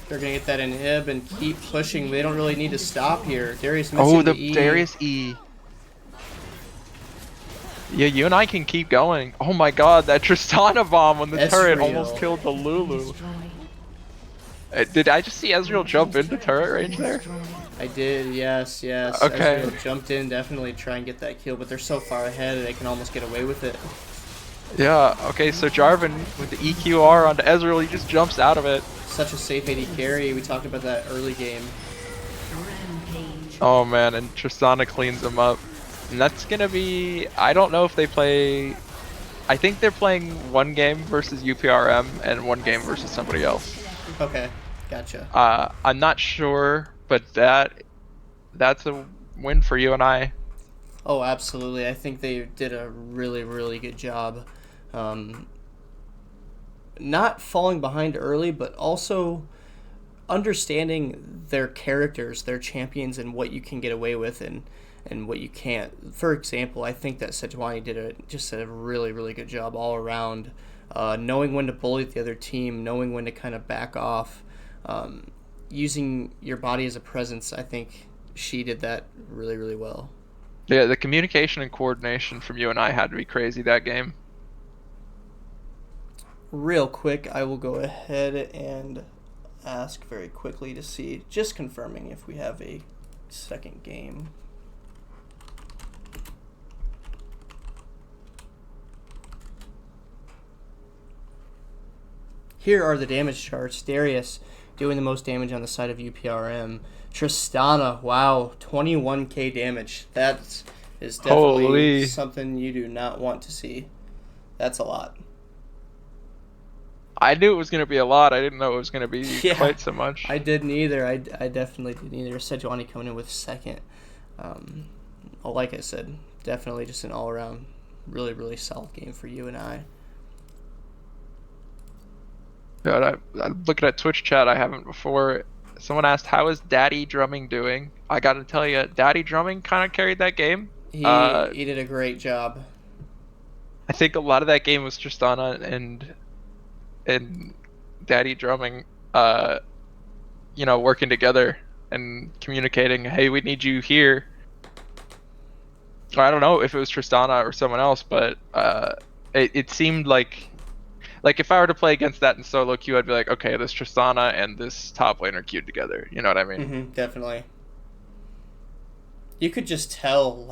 They're gonna get that inhib and keep pushing. They don't really need to stop here. Darius missing Oh, the E. Darius E. Yeah, you and I can keep going. Oh my god, that Tristana bomb on the turret Ezreal. almost killed the Lulu. Destroyed. Did I just see Ezreal jump into turret range there? I did, yes. Okay. Ezreal jumped in, definitely try and get that kill, but they're so far ahead they can almost get away with it. Yeah, okay, so Jarvan with the EQR onto Ezreal, he just jumps out of it. Such a safe AD carry. We talked about that early game. Rampage. Oh man, and Tristana cleans him up. And that's gonna be, I don't know if they play, I think they're playing one game versus UPRM and one game versus somebody else. Okay, gotcha. I'm not sure, but that's a win for UNI. Oh, absolutely. I think they did a really, really good job. Um, not falling behind early, but also understanding their characters, their champions, and what you can get away with and what you can't. For example, I think that Sejuani did just a really, really good job all around, knowing when to bully the other team, knowing when to kind of back off, using your body as a presence. I think she did that really, really well. Yeah, the communication and coordination from UNI had to be crazy that game. Real quick, I will go ahead and ask very quickly to see, just confirming if we have a second game. Here are the damage charts. Darius doing the most damage on the side of UPRM. Tristana, wow, 21k damage. That is definitely Holy. something you do not want to see. That's a lot. I knew it was going to be a lot. I didn't know it was going to be Yeah, quite so much. I didn't either. I definitely didn't either. Sejuani coming in with second. Like I said, definitely just an all-around really, really solid game for you and I. God, I'm looking at Twitch chat. I haven't before. Someone asked, "How is Daddy Drumming doing?" I got to tell you, Daddy Drumming kind of carried that game. He did a great job. I think a lot of that game was Tristana and Daddy Drumming, working together and communicating. Hey, we need you here. I don't know if it was Tristana or someone else, but it seemed like if I were to play against that in solo queue, I'd be like, okay, this Tristana and this top lane are queued together. You know what I mean? Mm-hmm, definitely. You could just tell,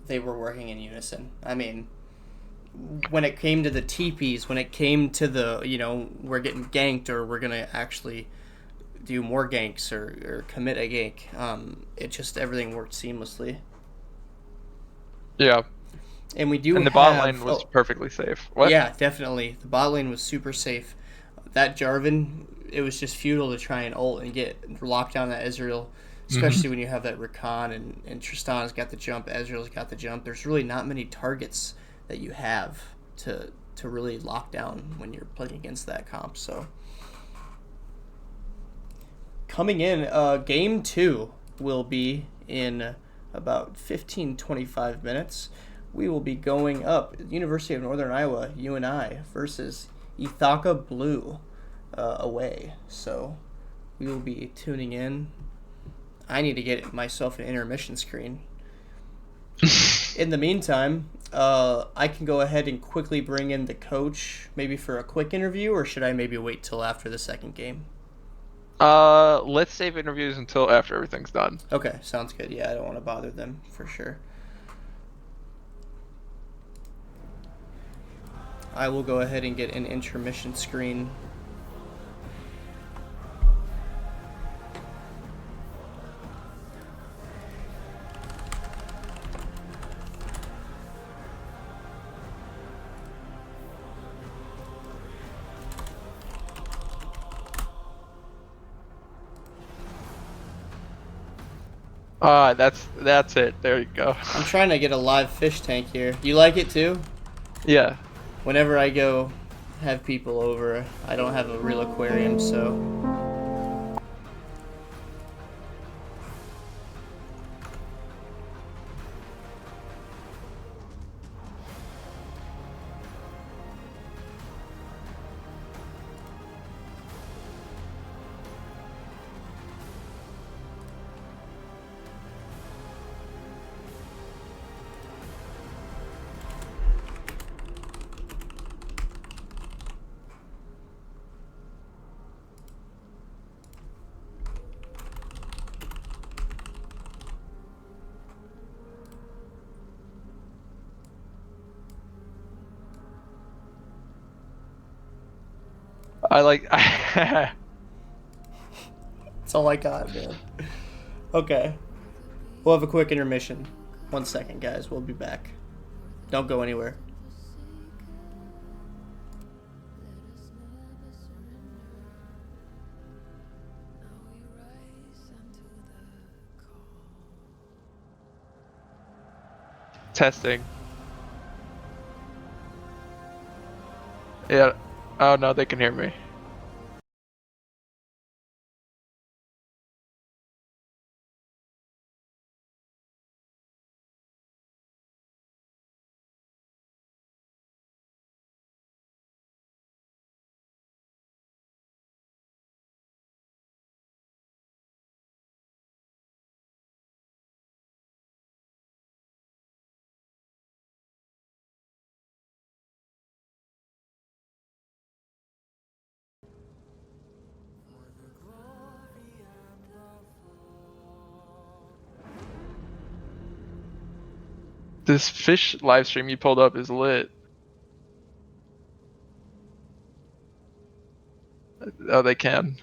they were working in unison. I mean, when it came to the TPs, when it came to the, we're getting ganked or we're going to actually do more ganks or commit a gank, everything worked seamlessly. Yeah. And we do And the bot lane was perfectly safe. What? Yeah, definitely. The bot lane was super safe. That Jarvan, it was just futile to try and ult and get locked down that Ezreal, especially when you have that Rakan and Tristana's got the jump, Ezreal's got the jump. There's really not many targets that you have to really lock down when you're playing against that comp. So coming in, game 2 will be in about 15-25 minutes. We will be going up University of Northern Iowa, UNI, versus Ithaca Blue away. So we will be tuning in. I need to get myself an intermission screen. In the meantime, I can go ahead and quickly bring in the coach, maybe for a quick interview, or should I maybe wait till after the second game? Let's save interviews until after everything's done. Okay, sounds good. Yeah, I don't want to bother them for sure. I will go ahead and get an intermission screen. That's it. There you go. I'm trying to get a live fish tank here. You like it too? Yeah. Whenever I go have people over, I don't have a real aquarium, so I like. That's all I got, man. Okay. We'll have a quick intermission. 1 second, guys. We'll be back. Don't go anywhere. Testing. Yeah. Oh no, they can hear me. This fish live stream you pulled up is lit. Oh, they can.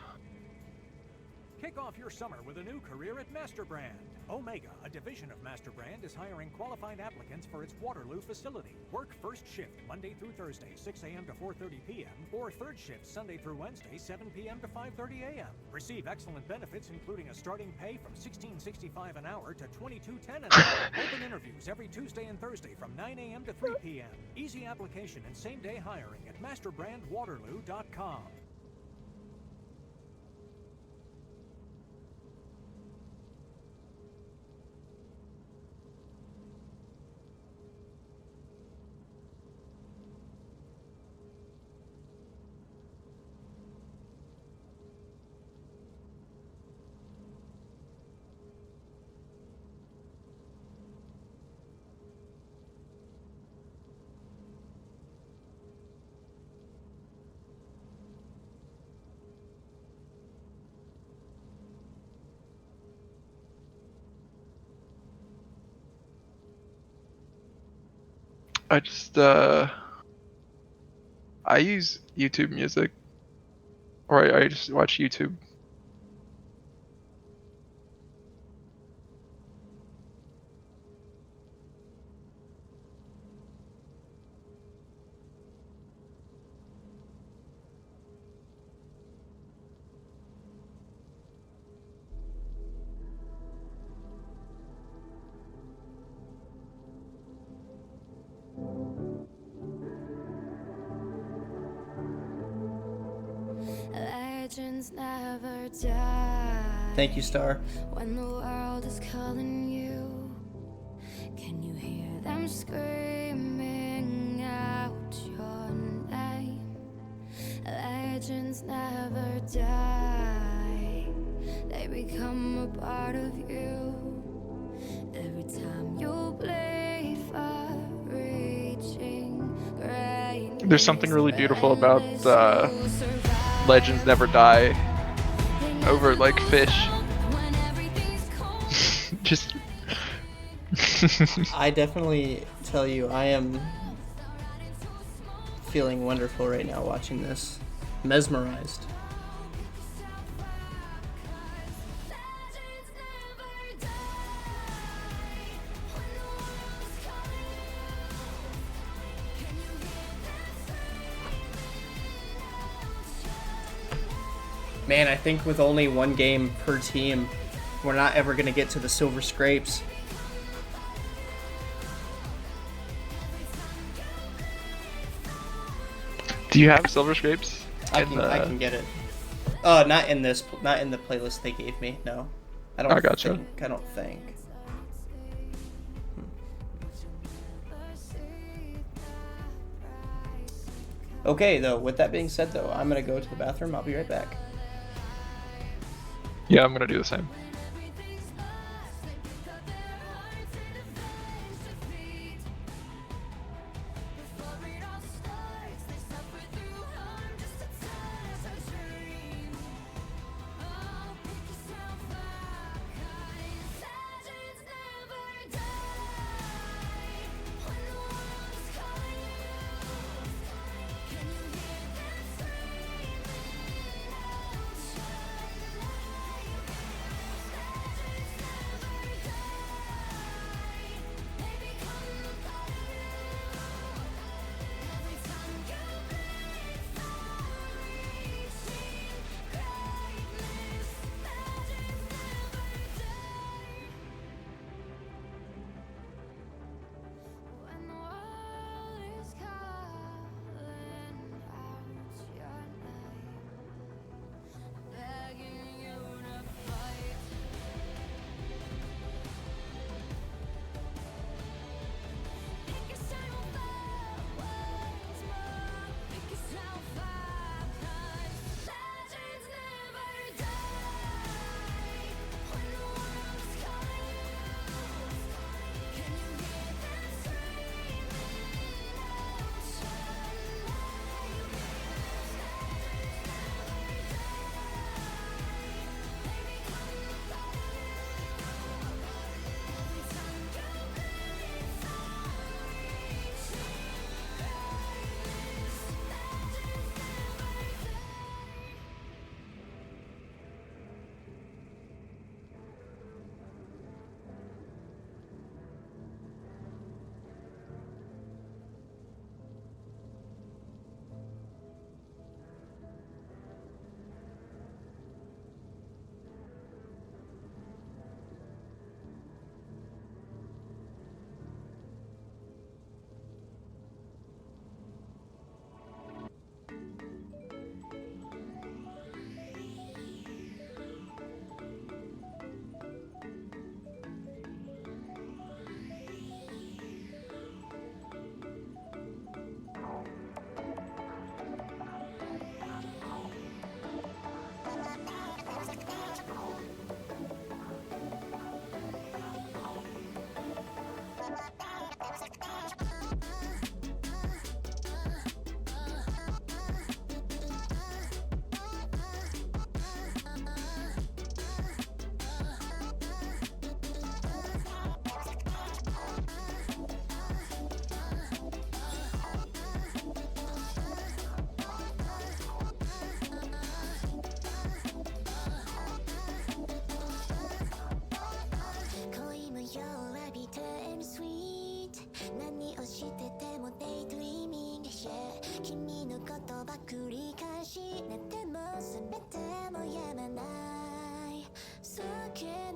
Kick off your summer with a new career at MasterBrand. Omega, a division of MasterBrand, is hiring qualified applicants for its Waterloo facility. Work first shift Monday through Thursday, 6 a.m. to 4:30 p.m., or third shift Sunday through Wednesday, 7 p.m. to 5:30 a.m. Receive excellent benefits, including a starting pay from $16.65 an hour to $22.10 an hour. Open interviews every Tuesday and Thursday from 9 a.m. to 3 p.m. Easy application and same-day hiring at masterbrandwaterloo.com. I just I use YouTube Music, or I just watch YouTube. Legends never die. Thank you, Star. When the world is calling you, can you hear them screaming out your name? Legends never die. They become a part of you. Every time you bleed for reaching greatness. There's something really beautiful about Legends Never Die over like fish. Just I definitely tell you, I am feeling wonderful right now watching this. Mesmerized. Man, I think with only one game per team, we're not ever going to get to the silver scrapes. Do you have silver scrapes? I can get it. Oh, not in the playlist they gave me. No, I don't. I gotcha. I don't think. Okay, though. With that being said, though, I'm gonna go to the bathroom. I'll be right back. Yeah, I'm gonna do the same.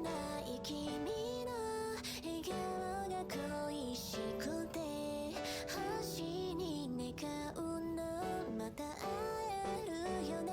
ない君の笑顔が恋しくて星に願うのまた会えるよね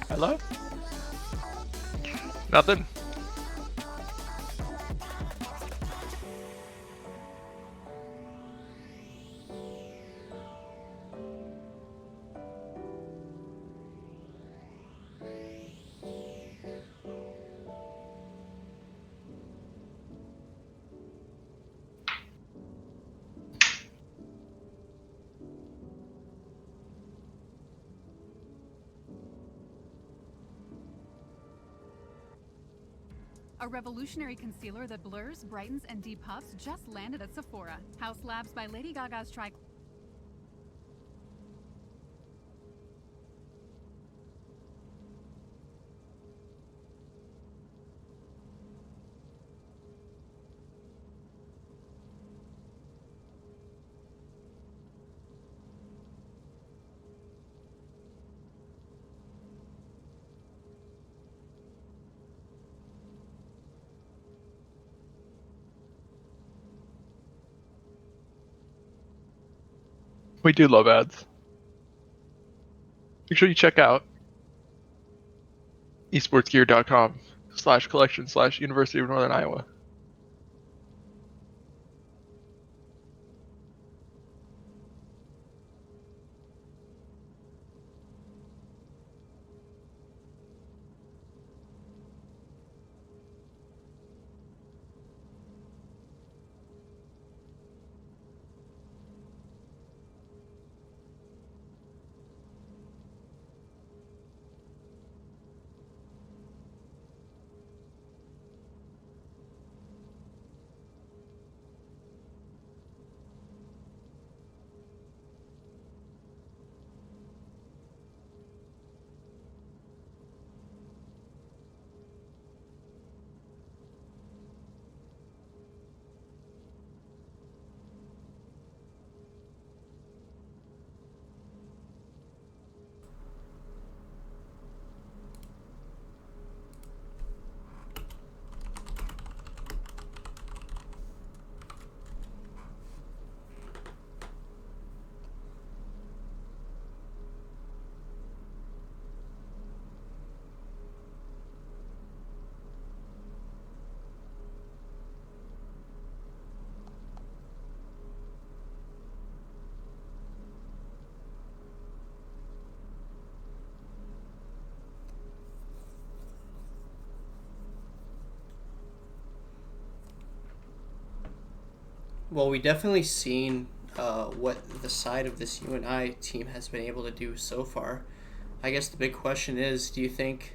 Hello? Nothing? A revolutionary concealer that blurs, brightens, and depuffs just landed at Sephora. House Labs by Lady Gaga's Tri. We do love ads. Make sure you check out esportsgear.com/collection/University of Northern Iowa. Well, we definitely seen what the side of this UNI team has been able to do so far. I guess the big question is, do you think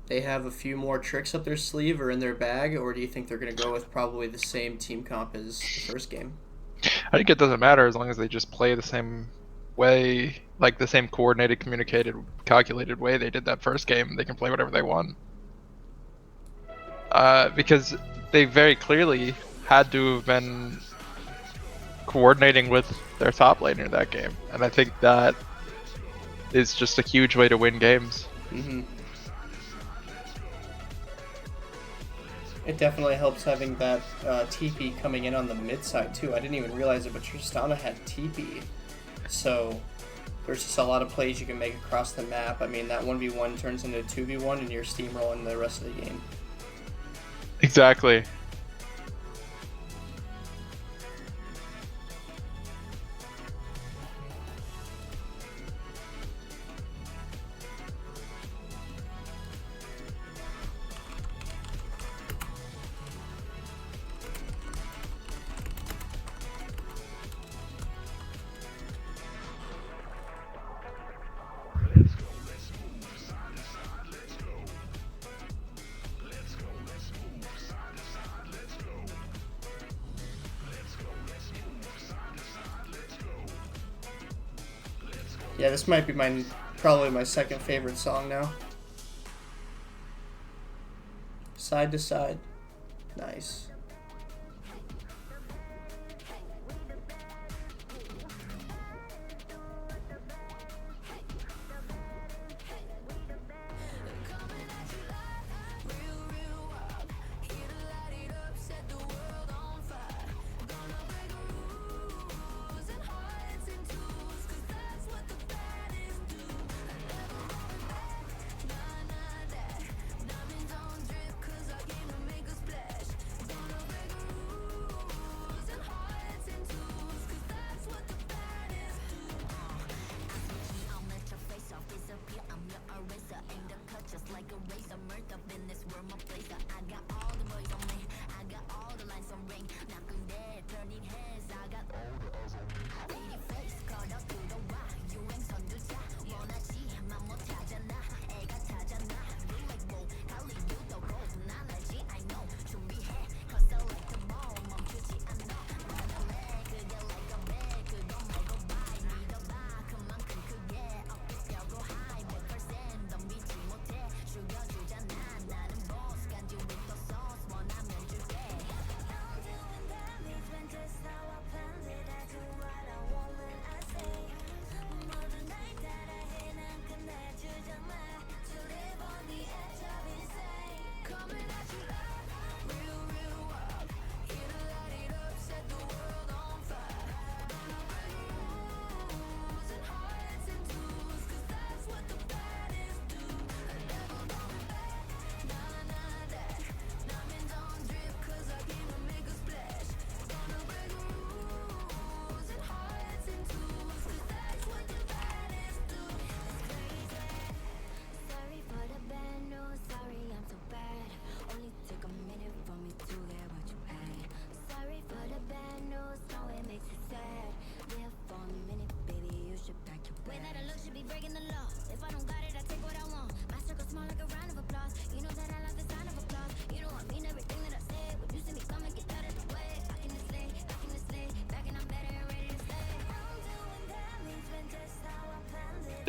they have a few more tricks up their sleeve or in their bag, or do you think they're going to go with probably the same team comp as the first game? I think it doesn't matter as long as they just play the same way, like the same coordinated, communicated, calculated way they did that first game. They can play whatever they want. Because they very clearly had to have been coordinating with their top laner that game, and I think that is just a huge way to win games. Mm-hmm. It definitely helps having that TP coming in on the mid side too. I didn't even realize it, but Tristana had TP. So there's just a lot of plays you can make across the map. I mean, that 1v1 turns into 2v1 and you're steamrolling the rest of the game. Exactly. Yeah, this might be probably my second favorite song now. Side to side. Nice.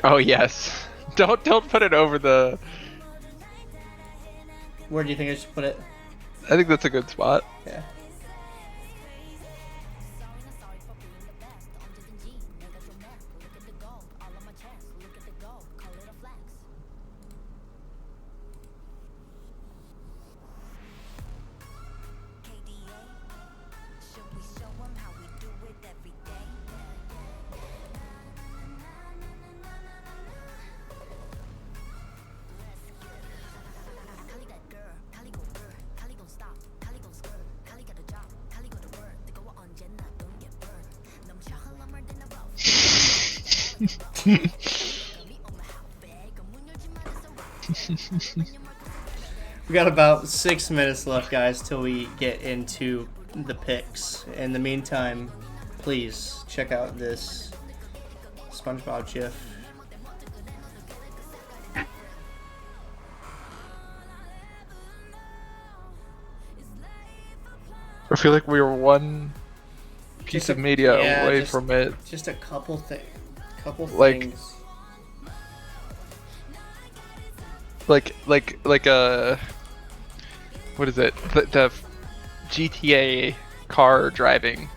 Oh yes. Don't put it over the. Where do you think I should put it? I think that's a good spot. Yeah. We got about 6 minutes left, guys, till we get into the picks. In the meantime, please check out this SpongeBob GIF. I feel like we were one piece of media away from it. Just a couple Like- things. Like what is it? The GTA car driving.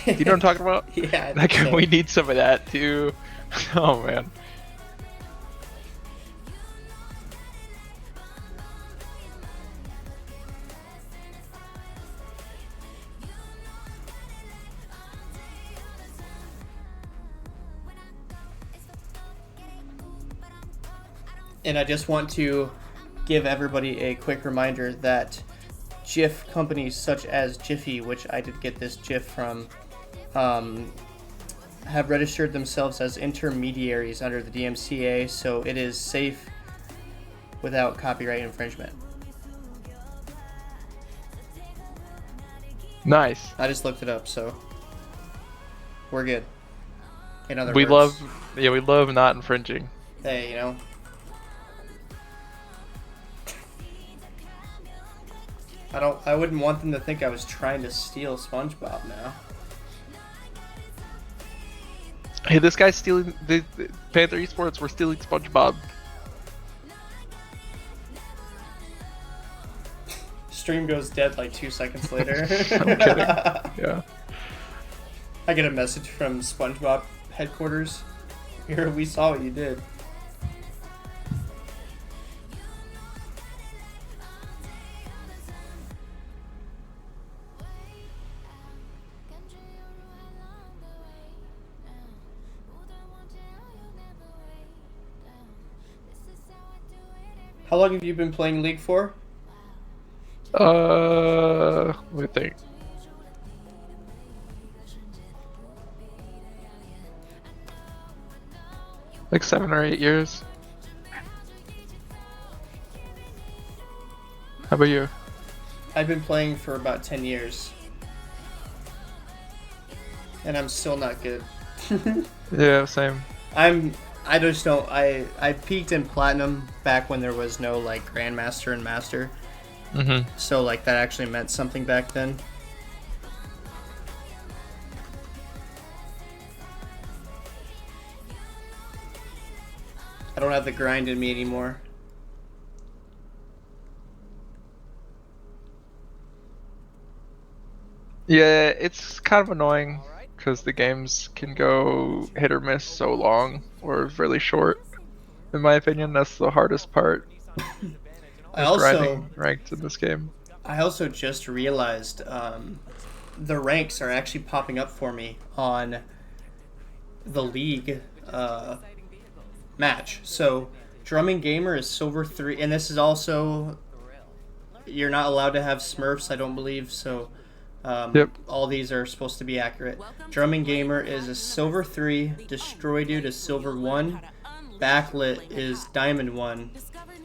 Do you know what I'm talking about? Yeah. Like so- we need some of that too. Oh man. And I just want to give everybody a quick reminder that GIF companies such as Jiffy, which I did get this GIF from, have registered themselves as intermediaries under the DMCA, so it is safe without copyright infringement. Nice. I just looked it up, so we're good. In other We words, love not infringing. hey, you know. I wouldn't want them to think I was trying to steal SpongeBob now. Hey, this guy's stealing the Panther Esports. We're stealing SpongeBob. Stream goes dead like 2 seconds later. I'm kidding. Yeah. I get a message from SpongeBob headquarters. Here, we saw what you did. How long have you been playing League for? Let me think. Like 7 or 8 years. How about you? I've been playing for about 10 years. And I'm still not good. Yeah, same. I just don't, I peaked in Platinum back when there was no like Grandmaster and Master. Mm-hmm. So like that actually meant something back then. I don't have the grind in me anymore. Yeah, it's kind of annoying because the games can go hit or miss so long or really short. In my opinion, that's the hardest part. I is also grinding ranked in this game. just realized the ranks are actually popping up for me on the League match. So Drumming Gamer is Silver 3, and this is also, you're not allowed to have Smurfs, I don't believe, so Yep. all these are supposed to be accurate. Drumming Gamer is a Silver 3, Destroy Dude is Silver 1, Backlit is Diamond 1,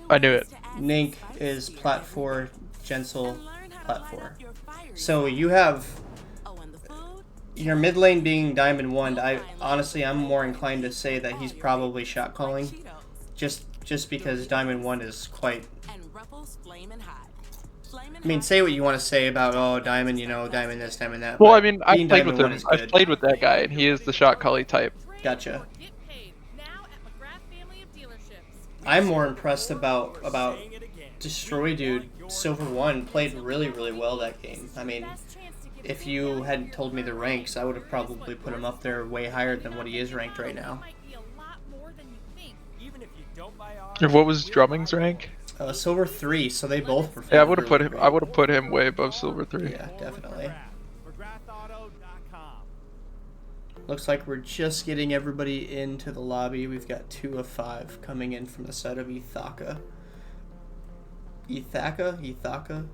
I knew it. Nink is Plat 4, Gensel Plat 4. So you have your mid lane being Diamond 1. I'm more inclined to say that he's probably shot calling, just because Diamond 1 is quite. I mean, say what you want to say about Diamond, Diamond this, Diamond that. Well, but I mean, I've being played Diamond with 1 him. is I've good. played with that guy, and he is the shot callie type. Gotcha. I'm more impressed about Destroy Dude. Silver 1 played really, really well that game. I mean, if you hadn't told me the ranks, I would have probably put him up there way higher than what he is ranked right now. What was Drumming's rank? Silver 3, so they both performed. Yeah, I would have put really him. great. I would have put him way above Silver 3. Yeah, definitely. Looks like we're just getting everybody into the lobby. We've got 2 of 5 coming in from the side of Ithaka. Ithaka?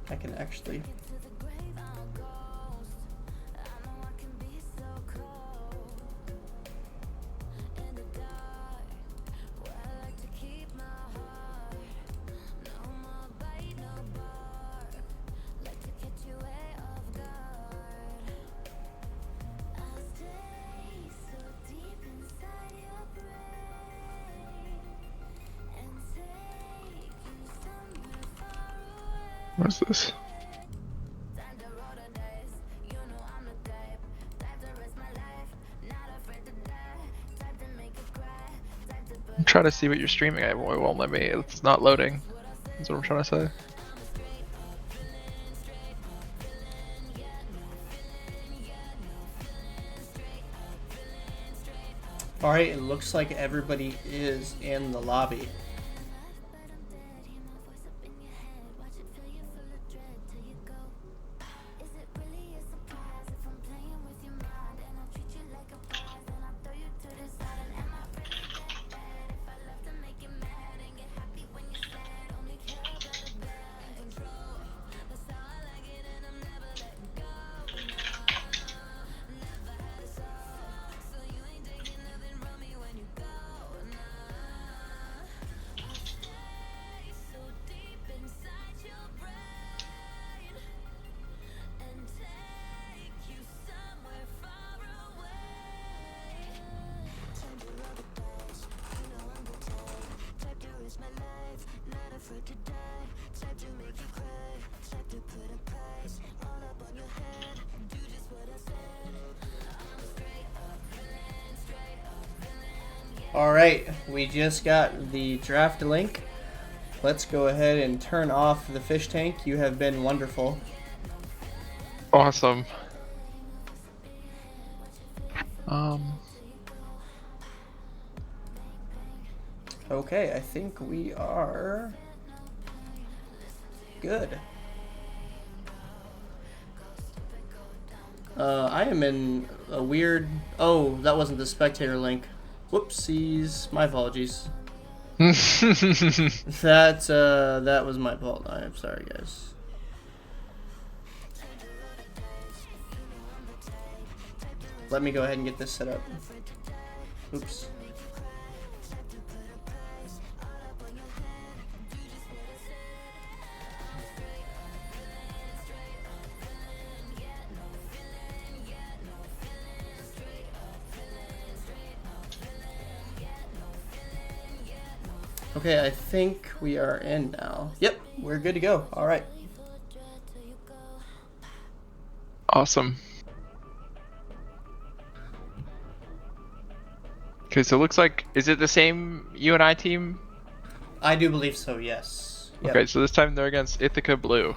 I can actually... What's this? I'm trying to see what you're streaming. It won't let me. It's not loading. That's what I'm trying to say. Alright, it looks like everybody is in the lobby. Alright, we just got the draft link. Let's go ahead and turn off the fish tank. You have been wonderful. Awesome. Okay, I think we are good. I am in a weird... Oh, that wasn't the spectator link. Whoopsies. My apologies. That was my fault. I'm sorry, guys. Let me go ahead and get this set up. Oops. Okay, I think we are in now. Yep, we're good to go. All right. Awesome. Okay, so it looks like, is it the same UNI team? I do believe so, yes. Yep. Okay, so this time they're against Ithaca Blue.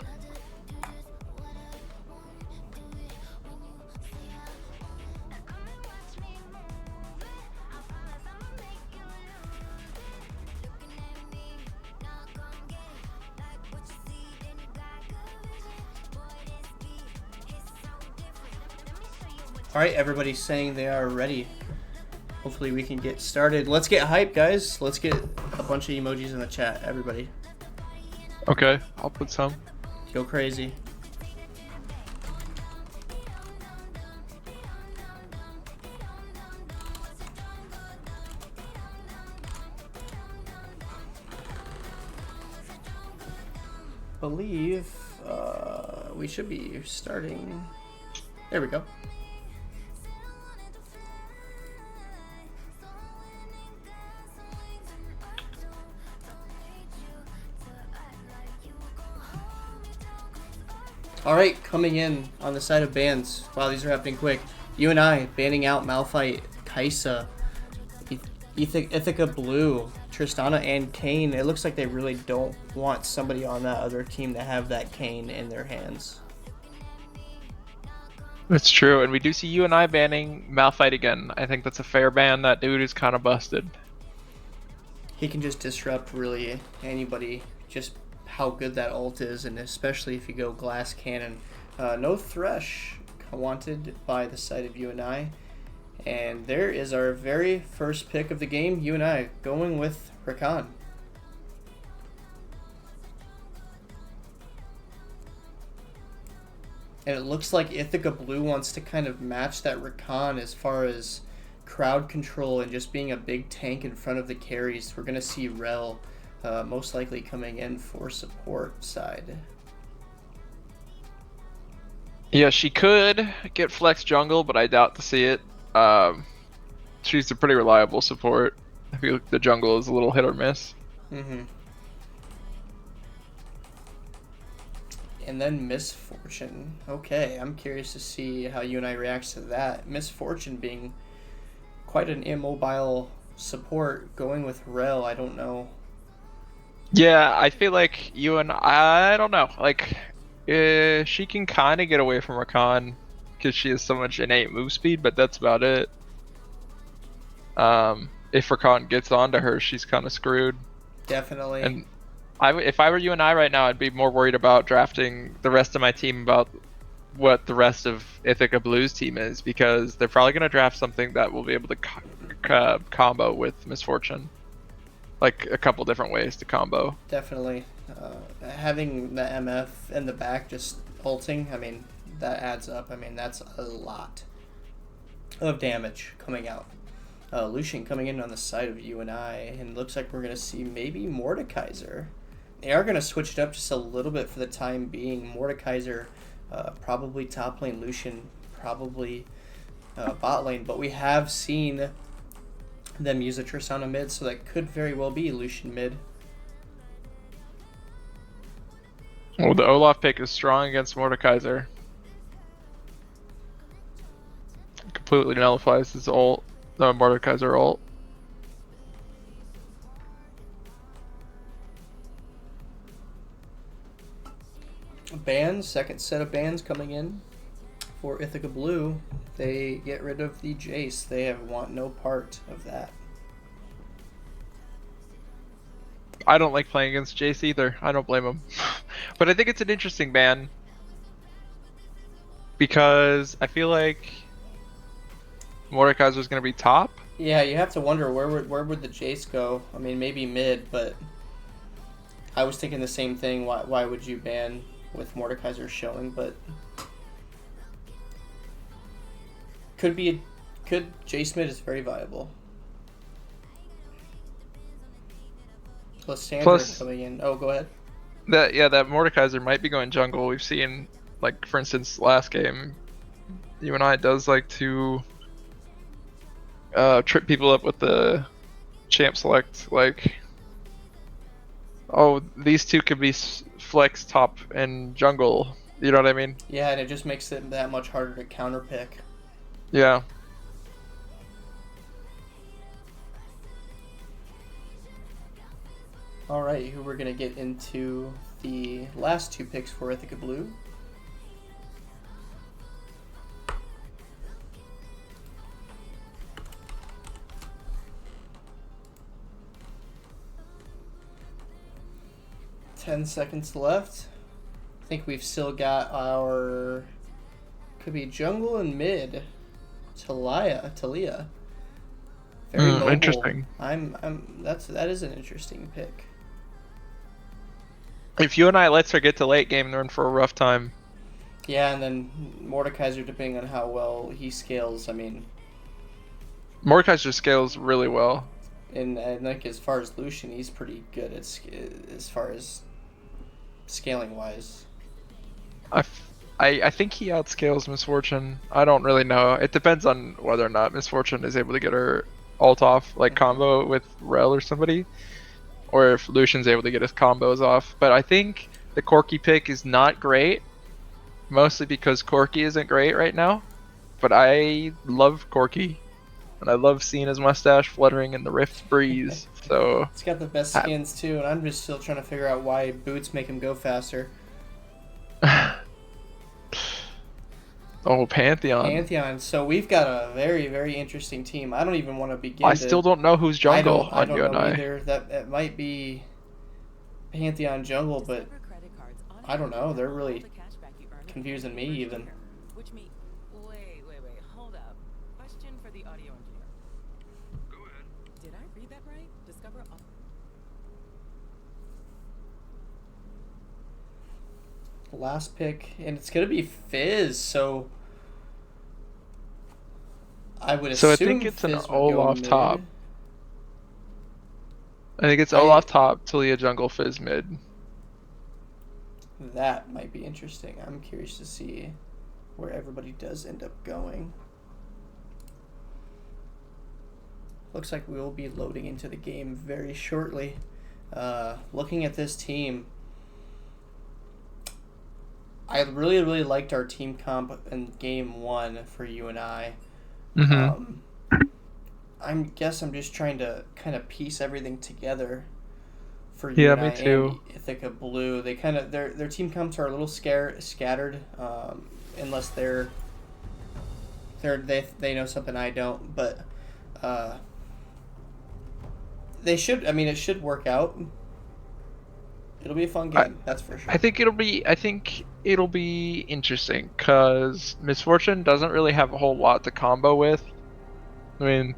Alright, everybody's saying they are ready. Hopefully we can get started. Let's get hype, guys. Let's get a bunch of emojis in the chat, everybody. Okay, I'll put some. Go crazy. Believe we should be starting. There we go. Alright, coming in on the side of bans. Wow, these are happening quick. UNI banning out Malphite, Kaisa, Ithaca Blue, Tristana, and Kane. It looks like they really don't want somebody on that other team to have that Kane in their hands. It's true, and we do see UNI banning Malphite again. I think that's a fair ban. That dude is kind of busted. He can just disrupt really anybody, just how good that ult is, and especially if you go glass cannon. No Thresh wanted by the side of UNI. And there is our very first pick of the game, UNI, going with Rakan. And it looks like Ithaca Blue wants to kind of match that Rakan as far as crowd control and just being a big tank in front of the carries. We're going to see Rel most likely coming in for support side. Yeah, she could get flex jungle, but I doubt to see it. She's a pretty reliable support. I feel like the jungle is a little hit or miss. And then Misfortune. Okay, I'm curious to see how UNI reacts to that. Misfortune being quite an immobile support. Going with Rel, I don't know. Yeah, I feel like I don't know. Like, she can kind of get away from Rakan because she has so much innate move speed, but that's about it. If Rakan gets onto her, she's kind of screwed. Definitely. And if I were UNI right now, I'd be more worried about drafting the rest of my team about what the rest of Ithaca Blue's team is, because they're probably going to draft something that will be able to combo with Misfortune. Like a couple different ways to combo. Definitely. Having the MF in the back just ulting, I mean, that adds up. I mean, that's a lot of damage coming out. Lucian coming in on the side of UNI, and looks like we're going to see maybe Mordekaiser. They are going to switch it up just a little bit for the time being. Mordekaiser probably top lane, Lucian probably bot lane, but we have seen them use a Tristana mid, so that could very well be Lucian mid. Well, the Olaf pick is strong against Mordekaiser. Completely nullifies his ult, the Mordekaiser ult. Bans, second set of bans coming in for Ithaca Blue. They get rid of the Jace. They want no part of that. I don't like playing against Jace either. I don't blame him. But I think it's an interesting ban. Because I feel like Mordekaiser's going to be top. Yeah, you have to wonder where would the Jace go? I mean, maybe mid, but I was thinking the same thing. Why would you ban with Mordekaiser showing? But could Jace mid is very viable. Plus coming in. Oh, go ahead. That Mordekaiser might be going jungle. We've seen, like, for instance, last game, UNI does like to trip people up with the champ select. Like, oh, these two could be flex top and jungle. You know what I mean? Yeah, and it just makes it that much harder to counter pick. Yeah. Alright, who we're going to get into the last two picks for Ithaca Blue. $10 seconds left. I think we've still got our... Could be jungle and mid. Talia. Very mobile. Interesting. That is an interesting pick. If UNI lets her get to late game, they're in for a rough time. Yeah, and then Mordekaiser, depending on how well he scales, I mean... Mordekaiser scales really well. And like, as far as Lucian, he's pretty good at as far as scaling wise. I think he outscales Misfortune. I don't really know. It depends on whether or not Misfortune is able to get her ult off, like combo with Rel or somebody, or if Lucian's able to get his combos off. But I think the Corki pick is not great, mostly because Corki isn't great right now. But I love Corki, and I love seeing his mustache fluttering in the Rift breeze. So it's got the best skins too, and I'm just still trying to figure out why boots make him go faster. Oh, Pantheon. Pantheon. So we've got a very, very interesting team. I don't even want to begin. I still don't know who's jungle I don't on know UNI. either. That might be Pantheon jungle, but I don't know. They're really confusing me even. Wait, hold up. Question for the audio engineer. Go ahead. Did I read that right? Discover all... Last pick, and it's gonna be Fizz. So I would assume. So I think it's Fizz an would go Olaf mid. top. I think it's Olaf top, Talia jungle, Fizz mid. That might be interesting. I'm curious to see where everybody does end up going. Looks like we will be loading into the game very shortly. Looking at this team, I really, really liked our team comp in game 1 for UNI. Mm-hmm. I'm just trying to kind of piece everything together for Yeah, UNI me too. and Ithaca Blue. They kind of their team comps are a little scattered, unless they know something I don't. But they should. I mean, it should work out. It'll be a fun game, that's for sure. I think it'll be interesting because Misfortune doesn't really have a whole lot to combo with. I mean,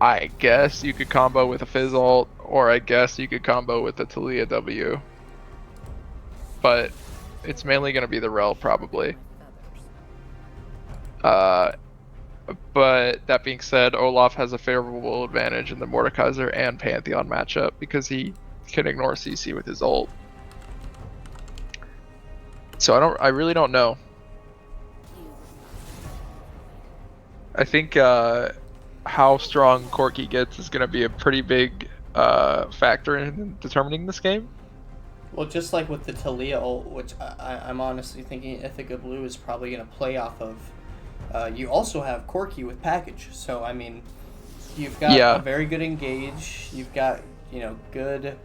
I guess you could combo with a Fizz ult, or I guess you could combo with a Talia W. But it's mainly going to be the Rel probably. But that being said, Olaf has a favorable advantage in the Mordekaiser and Pantheon matchup because he can ignore CC with his ult. So I really don't know. I think how strong Corki gets is going to be a pretty big factor in determining this game. Well, just like with the Talia ult, which I'm honestly thinking Ithaca Blue is probably going to play off of. You also have Corki with package, so I mean, you've got a very good engage. You've got good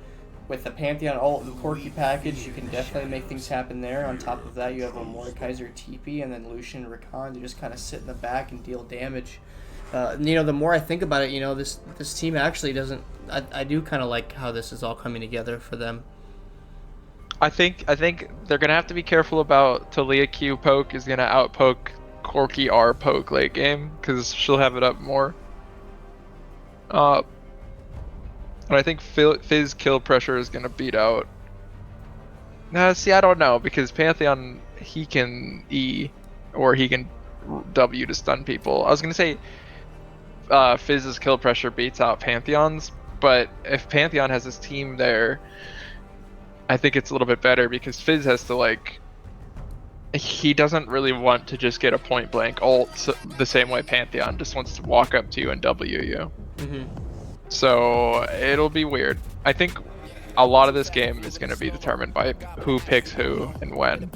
with the Pantheon ult and Corki package. You can definitely make things happen there. On top of that, you have a Mordekaiser TP and then Lucian Rakan to just kind of sit in the back and deal damage. The more I think about it, this team actually doesn't. I do kind of like how this is all coming together for them. I think they're gonna have to be careful about Talia Q poke is gonna outpoke Corki R poke late game because she'll have it up more. And I think Fizz kill pressure is gonna beat out. See, I don't know because Pantheon he can E or he can W to stun people. I was gonna say Fizz's kill pressure beats out Pantheon's, but if Pantheon has his team there, I think it's a little bit better because Fizz has to he doesn't really want to just get a point blank ult the same way Pantheon just wants to walk up to you and W you. Mm-hmm. So it'll be weird. I think a lot of this game is going to be determined by who picks who and when.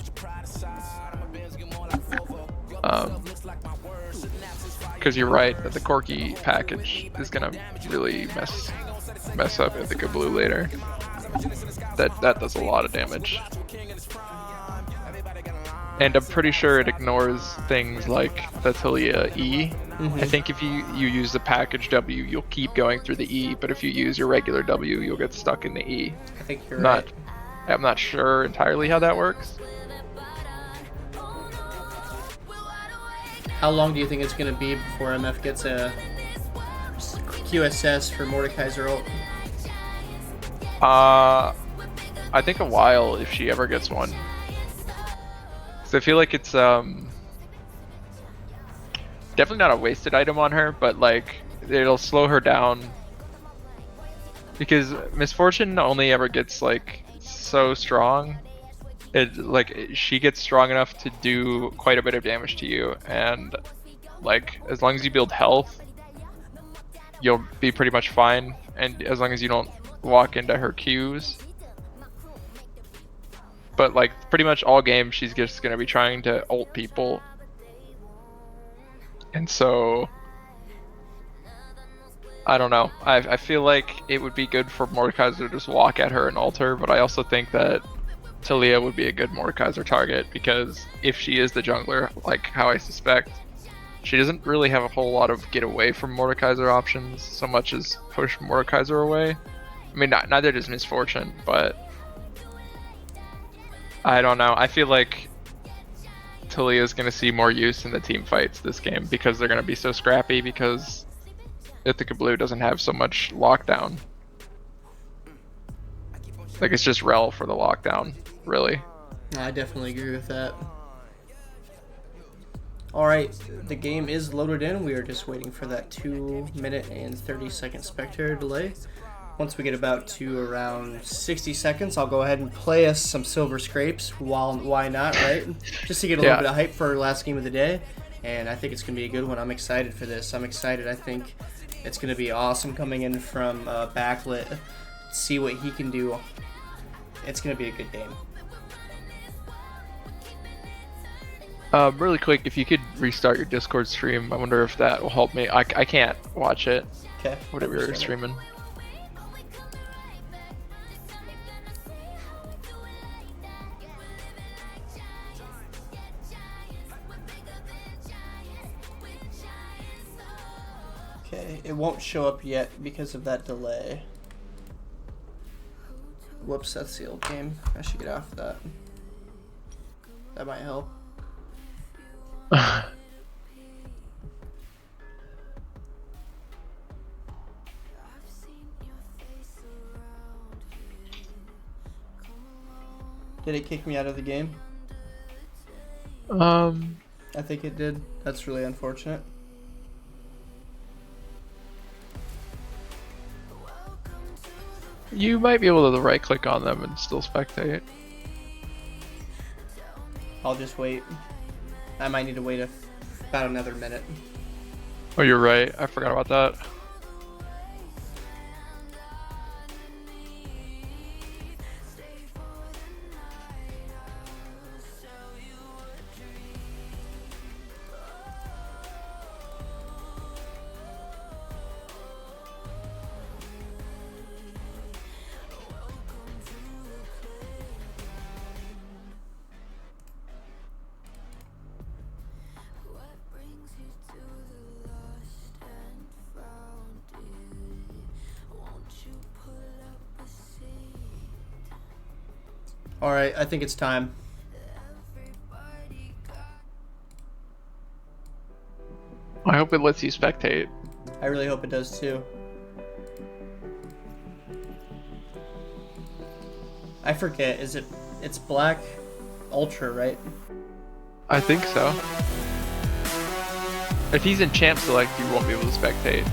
Because you're right that the Corki package is going to really mess up Ithaca Blue later. That does a lot of damage. And I'm pretty sure it ignores things like the Talia E. Mm-hmm. I think if you use the package W, you'll keep going through the E, but if you use your regular W, you'll get stuck in the E. I think you're right. I'm not sure entirely how that works. How long do you think it's going to be before MF gets a QSS for Mordekaiser ult? I think a while if she ever gets one. So I feel like it's definitely not a wasted item on her, but it'll slow her down because Misfortune only ever gets so strong. She gets strong enough to do quite a bit of damage to you, and as long as you build health, you'll be pretty much fine. And as long as you don't walk into her Qs. But pretty much all game she's just gonna be trying to ult people. And so I don't know. I feel like it would be good for Mordekaiser to just walk at her and ult her, but I also think that Talia would be a good Mordekaiser target because if she is the jungler, how I suspect, she doesn't really have a whole lot of get away from Mordekaiser options so much as push Mordekaiser away. I mean, neither does Misfortune, but I don't know. I feel like Talia is going to see more use in the team fights this game because they're going to be so scrappy because Ithaca Blue doesn't have so much lockdown. It's just Rel for the lockdown, really. I definitely agree with that. Alright, the game is loaded in. We are just waiting for that 2-minute and 30-second spectator delay. Once we get about to around 60 seconds, I'll go ahead and play us some Silver Scrapes. Why not, right? Just to get a little bit of hype for our last game of the day. And I think it's going to be a good one. I'm excited for this. I'm excited. I think it's going to be awesome coming in from Backlit. See what he can do. It's going to be a good game. Really quick, if you could restart your Discord stream, I wonder if that will help me. I can't watch it. Okay. Whatever you're streaming. Okay, it won't show up yet because of that delay. Whoops, that's the old game. I should get off that. That might help. Did it kick me out of the game? I think it did. That's really unfortunate. You might be able to right click on them and still spectate. I'll just wait. I might need to wait about another minute. Oh, you're right. I forgot about that. Alright, I think it's time. I hope it lets you spectate. I really hope it does too. I forget, it's black ultra, right? I think so. If he's in champ select, you won't be able to spectate.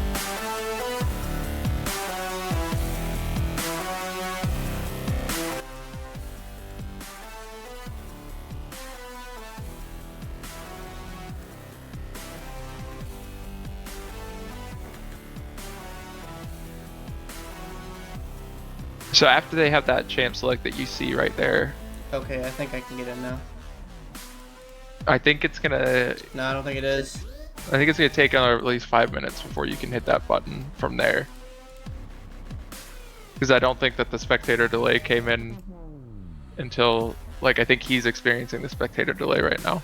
So after they have that champ select that you see right there, Okay, I think I can get in now. I think it's gonna. No, I don't think it is. I think it's gonna take at least 5 minutes before you can hit that button from there. Because I don't think that the spectator delay came in until, like, I think he's experiencing the spectator delay right now.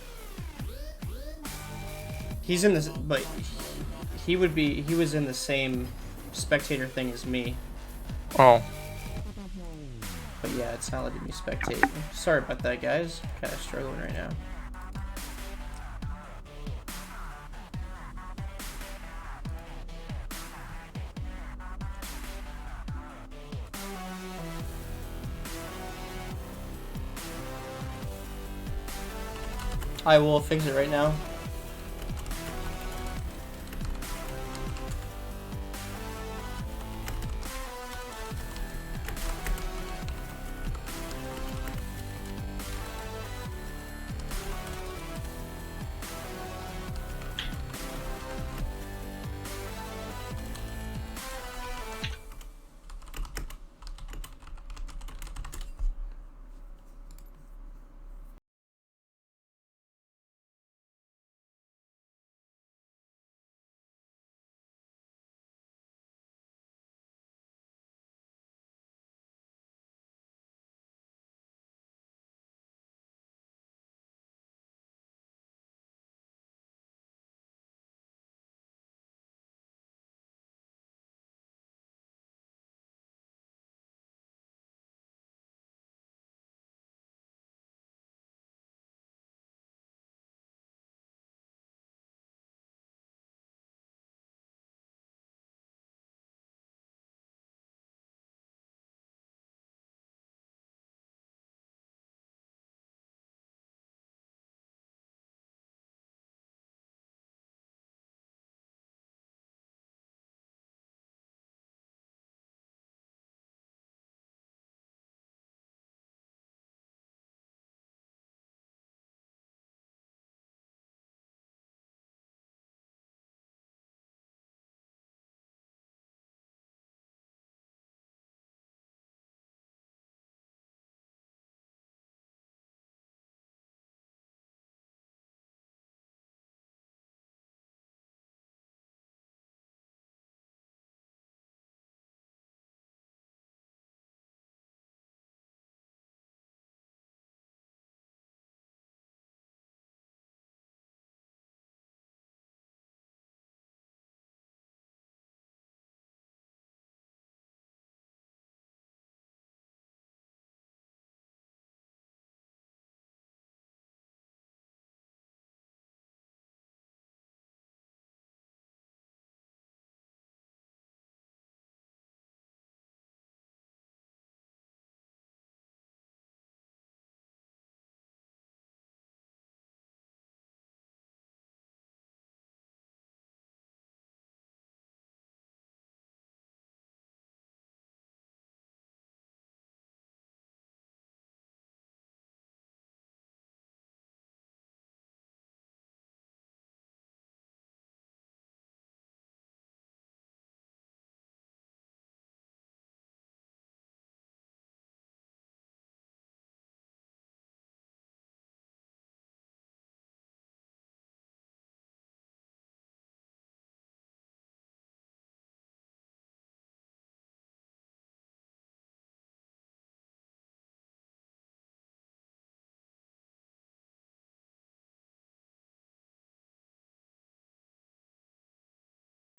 He's in this, but he was in the same spectator thing as me. Oh. But yeah, it's not letting me spectate. Sorry about that, guys. Kind of struggling right now. I will fix it right now.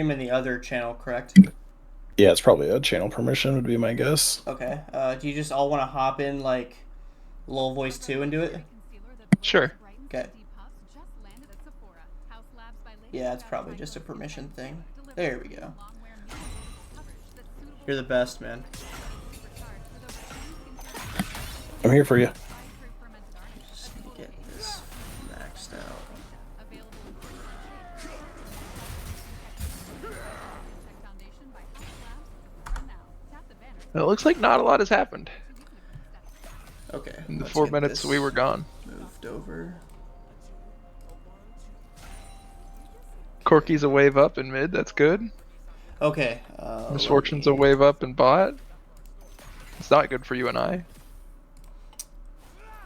in the other channel, correct? Yeah, it's probably a channel permission would be my guess. Okay. Do you just all want to hop in like LoL Voice 2 and do it? Sure. Okay. Yeah, it's probably just a permission thing. There we go. You're the best, man. I'm here for you. Just need to get this maxed out. It looks like not a lot has happened. Okay. In the let's 4 get minutes this we were gone. moved over. Corky's a wave up in mid, that's good. Okay. Misfortune's a wave up in bot. It's not good for UNI.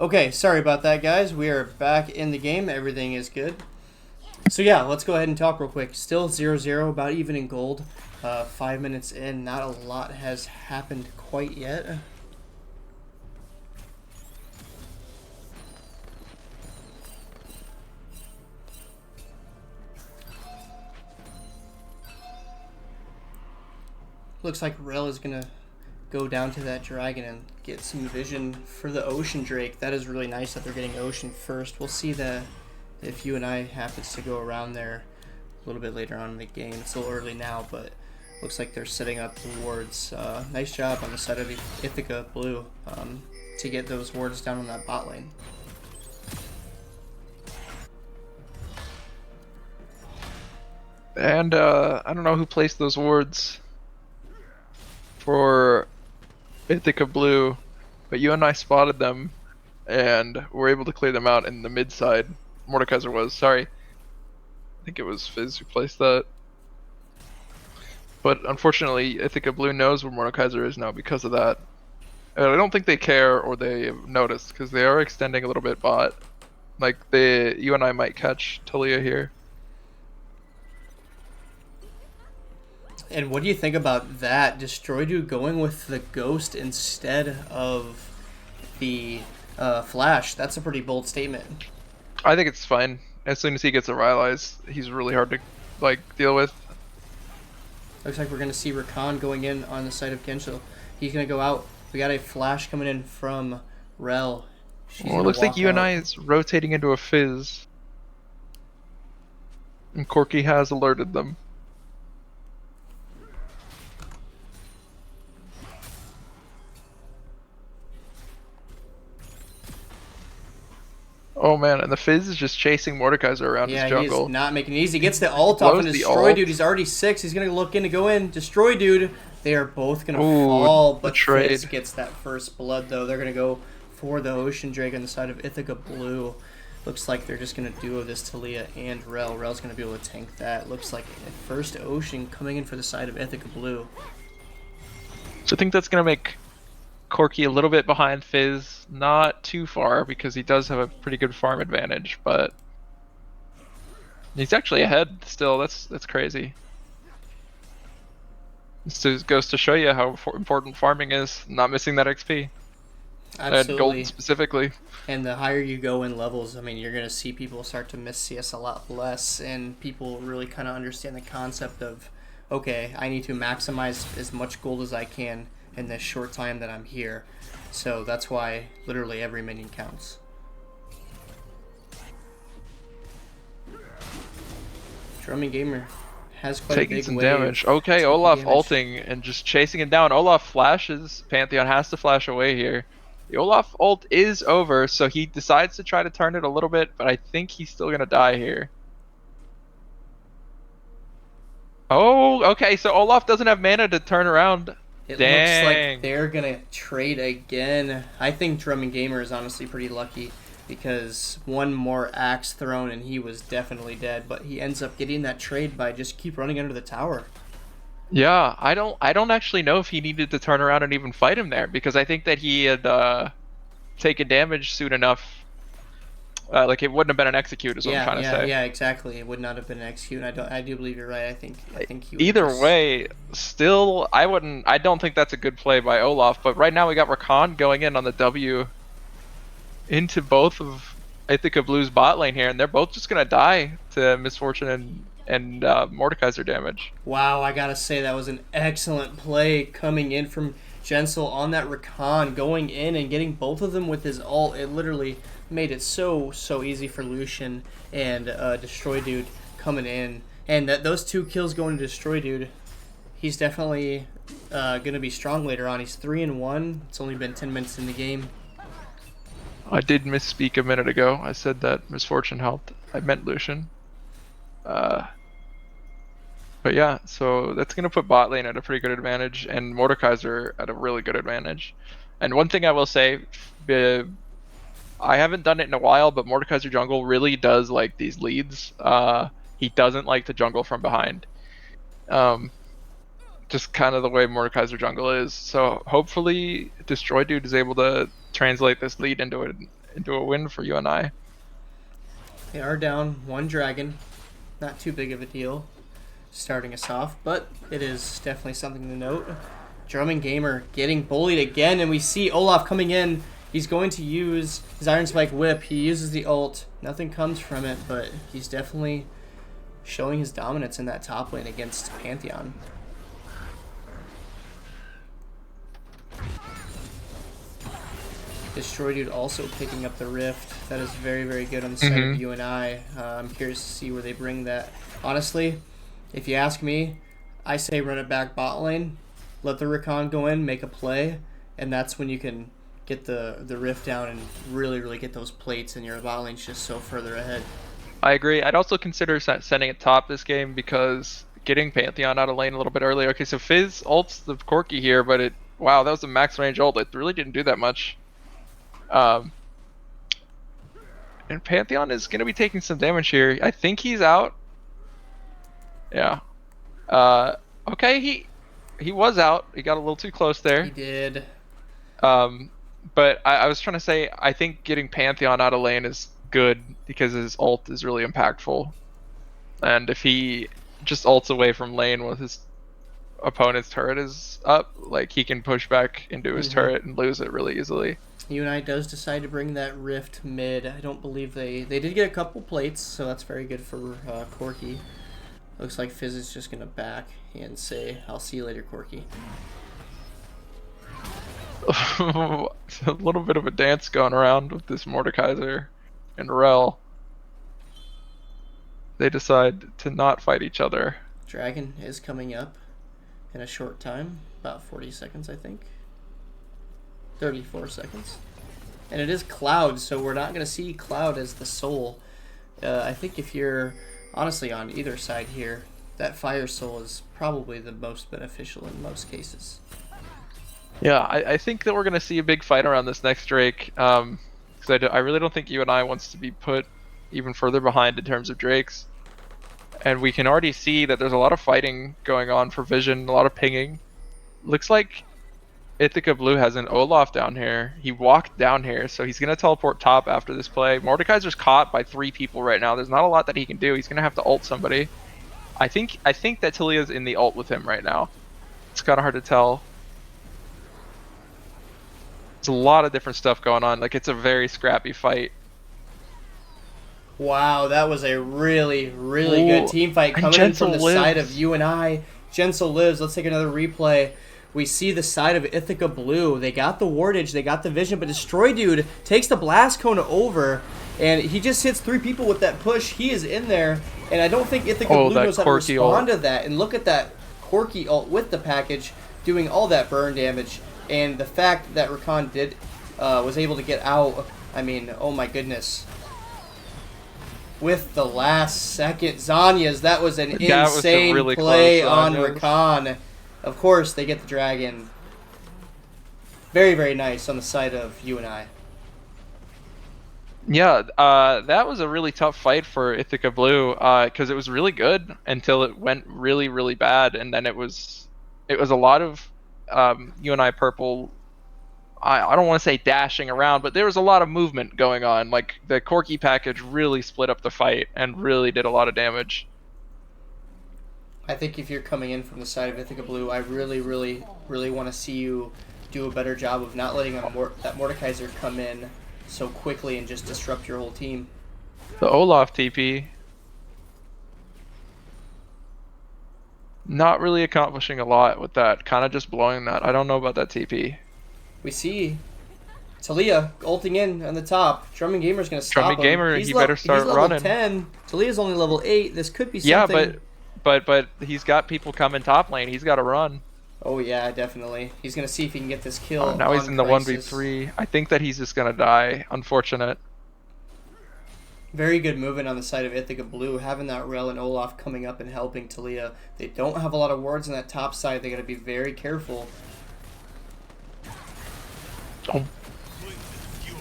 Okay, sorry about that, guys. We are back in the game. Everything is good. So yeah, let's go ahead and talk real quick. Still 0-0, about even in gold. 5 minutes in, not a lot has happened quite yet. Looks like Rel is gonna go down to that dragon and get some vision for the Ocean Drake. That is really nice that they're getting Ocean first. We'll see that if UNI happens to go around there a little bit later on in the game. It's a little early now, but looks like they're setting up the wards. Nice job on the side of Ithaca Blue to get those wards down on that bot lane. And I don't know who placed those wards for Ithaca Blue, but UNI spotted them and were able to clear them out in the mid side. Mordekaiser was, sorry. I think it was Fizz who placed that. But unfortunately, Ithaca Blue knows where Mordekaiser is now because of that. And I don't think they care or they have noticed because they are extending a little bit bot. Like, the UNI might catch Talia here. And what do you think about that? Destroy Dude going with the Ghost instead of the Flash. That's a pretty bold statement. I think it's fine. As soon as he gets a Rylai's, he's really hard to like deal with. Looks like we're going to see Rakan going in on the side of Genshil. He's going to go out. We got a Flash coming in from Rel. Well, it looks like UNI is rotating into a Fizz. And Corky has alerted them. Oh man, and the Fizz is just chasing Mordekaiser around his jungle. Yeah, he's not making it easy. Gets the ult off and Destroy Dude. He's already 6. He's going to look in to go in. Destroy Dude. They are both going to fall, but Fizz gets that first blood though. They're going to go for the Ocean Drake on the side of Ithaca Blue. Looks like they're just going to duo this Talia and Rel. Rel's going to be able to tank that. Looks like a first Ocean coming in for the side of Ithaca Blue. So I think that's going to make Corky a little bit behind Fizz, not too far because he does have a pretty good farm advantage, but he's actually ahead still. That's crazy. This just goes to show you how important farming is, not missing that XP. Absolutely. And gold specifically. And the higher you go in levels, I mean, you're going to see people start to miss CS a lot less, and people really kind of understand the concept of, okay, I need to maximize as much gold as I can in this short time that I'm here. So that's why literally every minion counts. Drumming Gamer has quite taking a big some wave. damage. Okay, Olaf ulting and just chasing him down. Olaf flashes. Pantheon has to flash away here. The Olaf ult is over, so he decides to try to turn it a little bit, but I think he's still gonna die here. Oh, okay, so Olaf doesn't have mana to turn around. It Dang. looks like they're gonna trade again. I think Drumming Gamer is honestly pretty lucky because one more axe thrown and he was definitely dead, but he ends up getting that trade by just keep running under the tower. Yeah, I don't actually know if he needed to turn around and even fight him there because I think that he had taken damage soon enough. Like it wouldn't have been an execute is what I'm trying to say. Yeah, exactly. It would not have been an execute. I do believe you're right. I think he would either just... way, still I don't think that's a good play by Olaf, but right now we got Rakan going in on the W into both of Ithaca Blue's bot lane here, and they're both just gonna die to Misfortune and and Mordekaiser damage. Wow, I gotta say that was an excellent play coming in from Jensel on that Rakan, going in and getting both of them with his ult. It literally made it so easy for Lucian and Destroy Dude coming in. And those 2 kills going to Destroy Dude, he's definitely gonna be strong later on. He's 3-1. It's only been 10 minutes in the game. I did misspeak a minute ago. I said that Misfortune helped. I meant Lucian. But yeah, so that's going to put bot lane at a pretty good advantage and Mordekaiser at a really good advantage. And one thing I will say, I haven't done it in a while, but Mordekaiser jungle really does like these leads. He doesn't like to jungle from behind. Just kind of the way Mordekaiser jungle is. So hopefully Destroy Dude is able to translate this lead into a win for UNI. They are down 1 dragon. Not too big of a deal starting us off, but it is definitely something to note. Drumming Gamer getting bullied again, and we see Olaf coming in. He's going to use his Iron Spike whip. He uses the ult. Nothing comes from it, but he's definitely showing his dominance in that top lane against Pantheon. Destroy Dude also picking up the Rift. That is very good on the side of UNI. I'm curious to see where they bring that. Honestly, if you ask me, I say run it back bot lane, let the Rakan go in, make a play, and that's when you can get the Rift down and really get those plates, and your bot lane's just so further ahead. I agree. I'd also consider sending it top this game because getting Pantheon out of lane a little bit earlier. Okay, so Fizz ults the Corki here, but wow, that was a max range ult. It really didn't do that much. And Pantheon is going to be taking some damage here. I think he's out. Yeah. Okay, he was out. He got a little too close there. He did. But I was trying to say, I think getting Pantheon out of lane is good because his ult is really impactful. And if he just ults away from lane with his opponent's turret is up, like he can push back into his turret and lose it really easily. UNI does decide to bring that Rift mid. I don't believe they did get a couple plates, so that's very good for Corki. Looks like Fizz is just gonna back and say, "I'll see you later, Corki." A little bit of a dance going around with this Mordekaiser and Rel. They decide to not fight each other. Dragon is coming up in a short time, about 40 seconds, I think. 34 seconds. And it is Cloud, so we're not going to see Cloud as the soul. I think if you're honestly on either side here, that Fire Soul is probably the most beneficial in most cases. Yeah, I think that we're going to see a big fight around this next Drake. Because I really don't think UNI wants to be put even further behind in terms of Drakes. And we can already see that there's a lot of fighting going on for Vision, a lot of pinging. Looks like Ithaca Blue has an Olaf down here. He walked down here, so he's going to teleport top after this play. Mordekaiser's caught by 3 people right now. There's not a lot that he can do. He's going to have to ult somebody. I think that Talia's in the ult with him right now. It's kind of hard to tell. There's a lot of different stuff going on. Like, it's a very scrappy fight. Wow, that was a really good team fight coming in from the side of UNI. Jensel lives. Let's take another replay. We see the side of Ithaca Blue. They got the wardage, they got the vision, but Destroy Dude takes the blast cone over, and he just hits 3 people with that push. He is in there, and I don't think Ithaca Blue knows how to respond to that. And look at that Corki ult with the package doing all that burn damage. And the fact that Rakan was able to get out, I mean, oh my goodness. With the last second Zhonya's, that was an insane really play on Rakan. Of course, they get the dragon. Very nice on the side of UNI. Yeah, that was a really tough fight for Ithaca Blue because it was really good until it went really bad, and then it was a lot of UNI purple. I don't want to say dashing around, but there was a lot of movement going on. Like, the Corki package really split up the fight and really did a lot of damage. I think if you're coming in from the side of Ithaca Blue, I really want to see you do a better job of not letting that Mordekaiser come in so quickly and just disrupt your whole team. The Olaf TP. Not really accomplishing a lot with that. Kind of just blowing that. I don't know about that TP. We see Talia ulting in on the top. Drumming Gamer's gonna stop Drumming him. Gamer, he better start he's level running. 10. Talia's only level 8. This could be Yeah, something. but he's got people coming top lane. He's got to run. Oh yeah, definitely. He's gonna see if he can get this kill. Oh, now he's on in the Crisis. 1v3. I think that he's just gonna die. Unfortunate. Very good movement on the side of Ithaca Blue, having that Rel and Olaf coming up and helping Talia. They don't have a lot of wards on that top side. They got to be very careful. Oh.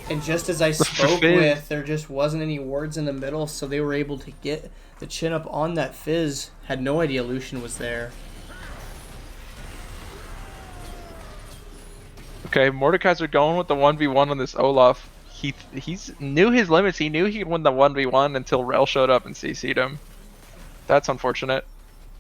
And just as I spoke with, there just wasn't any wards in the middle, so they were able to get the chin up on that Fizz. Had no idea Lucian was there. Okay, Mordekaiser going with the 1v1 on this Olaf. He's knew his limits. He knew he could win the 1v1 until Rel showed up and CC'd him. That's unfortunate.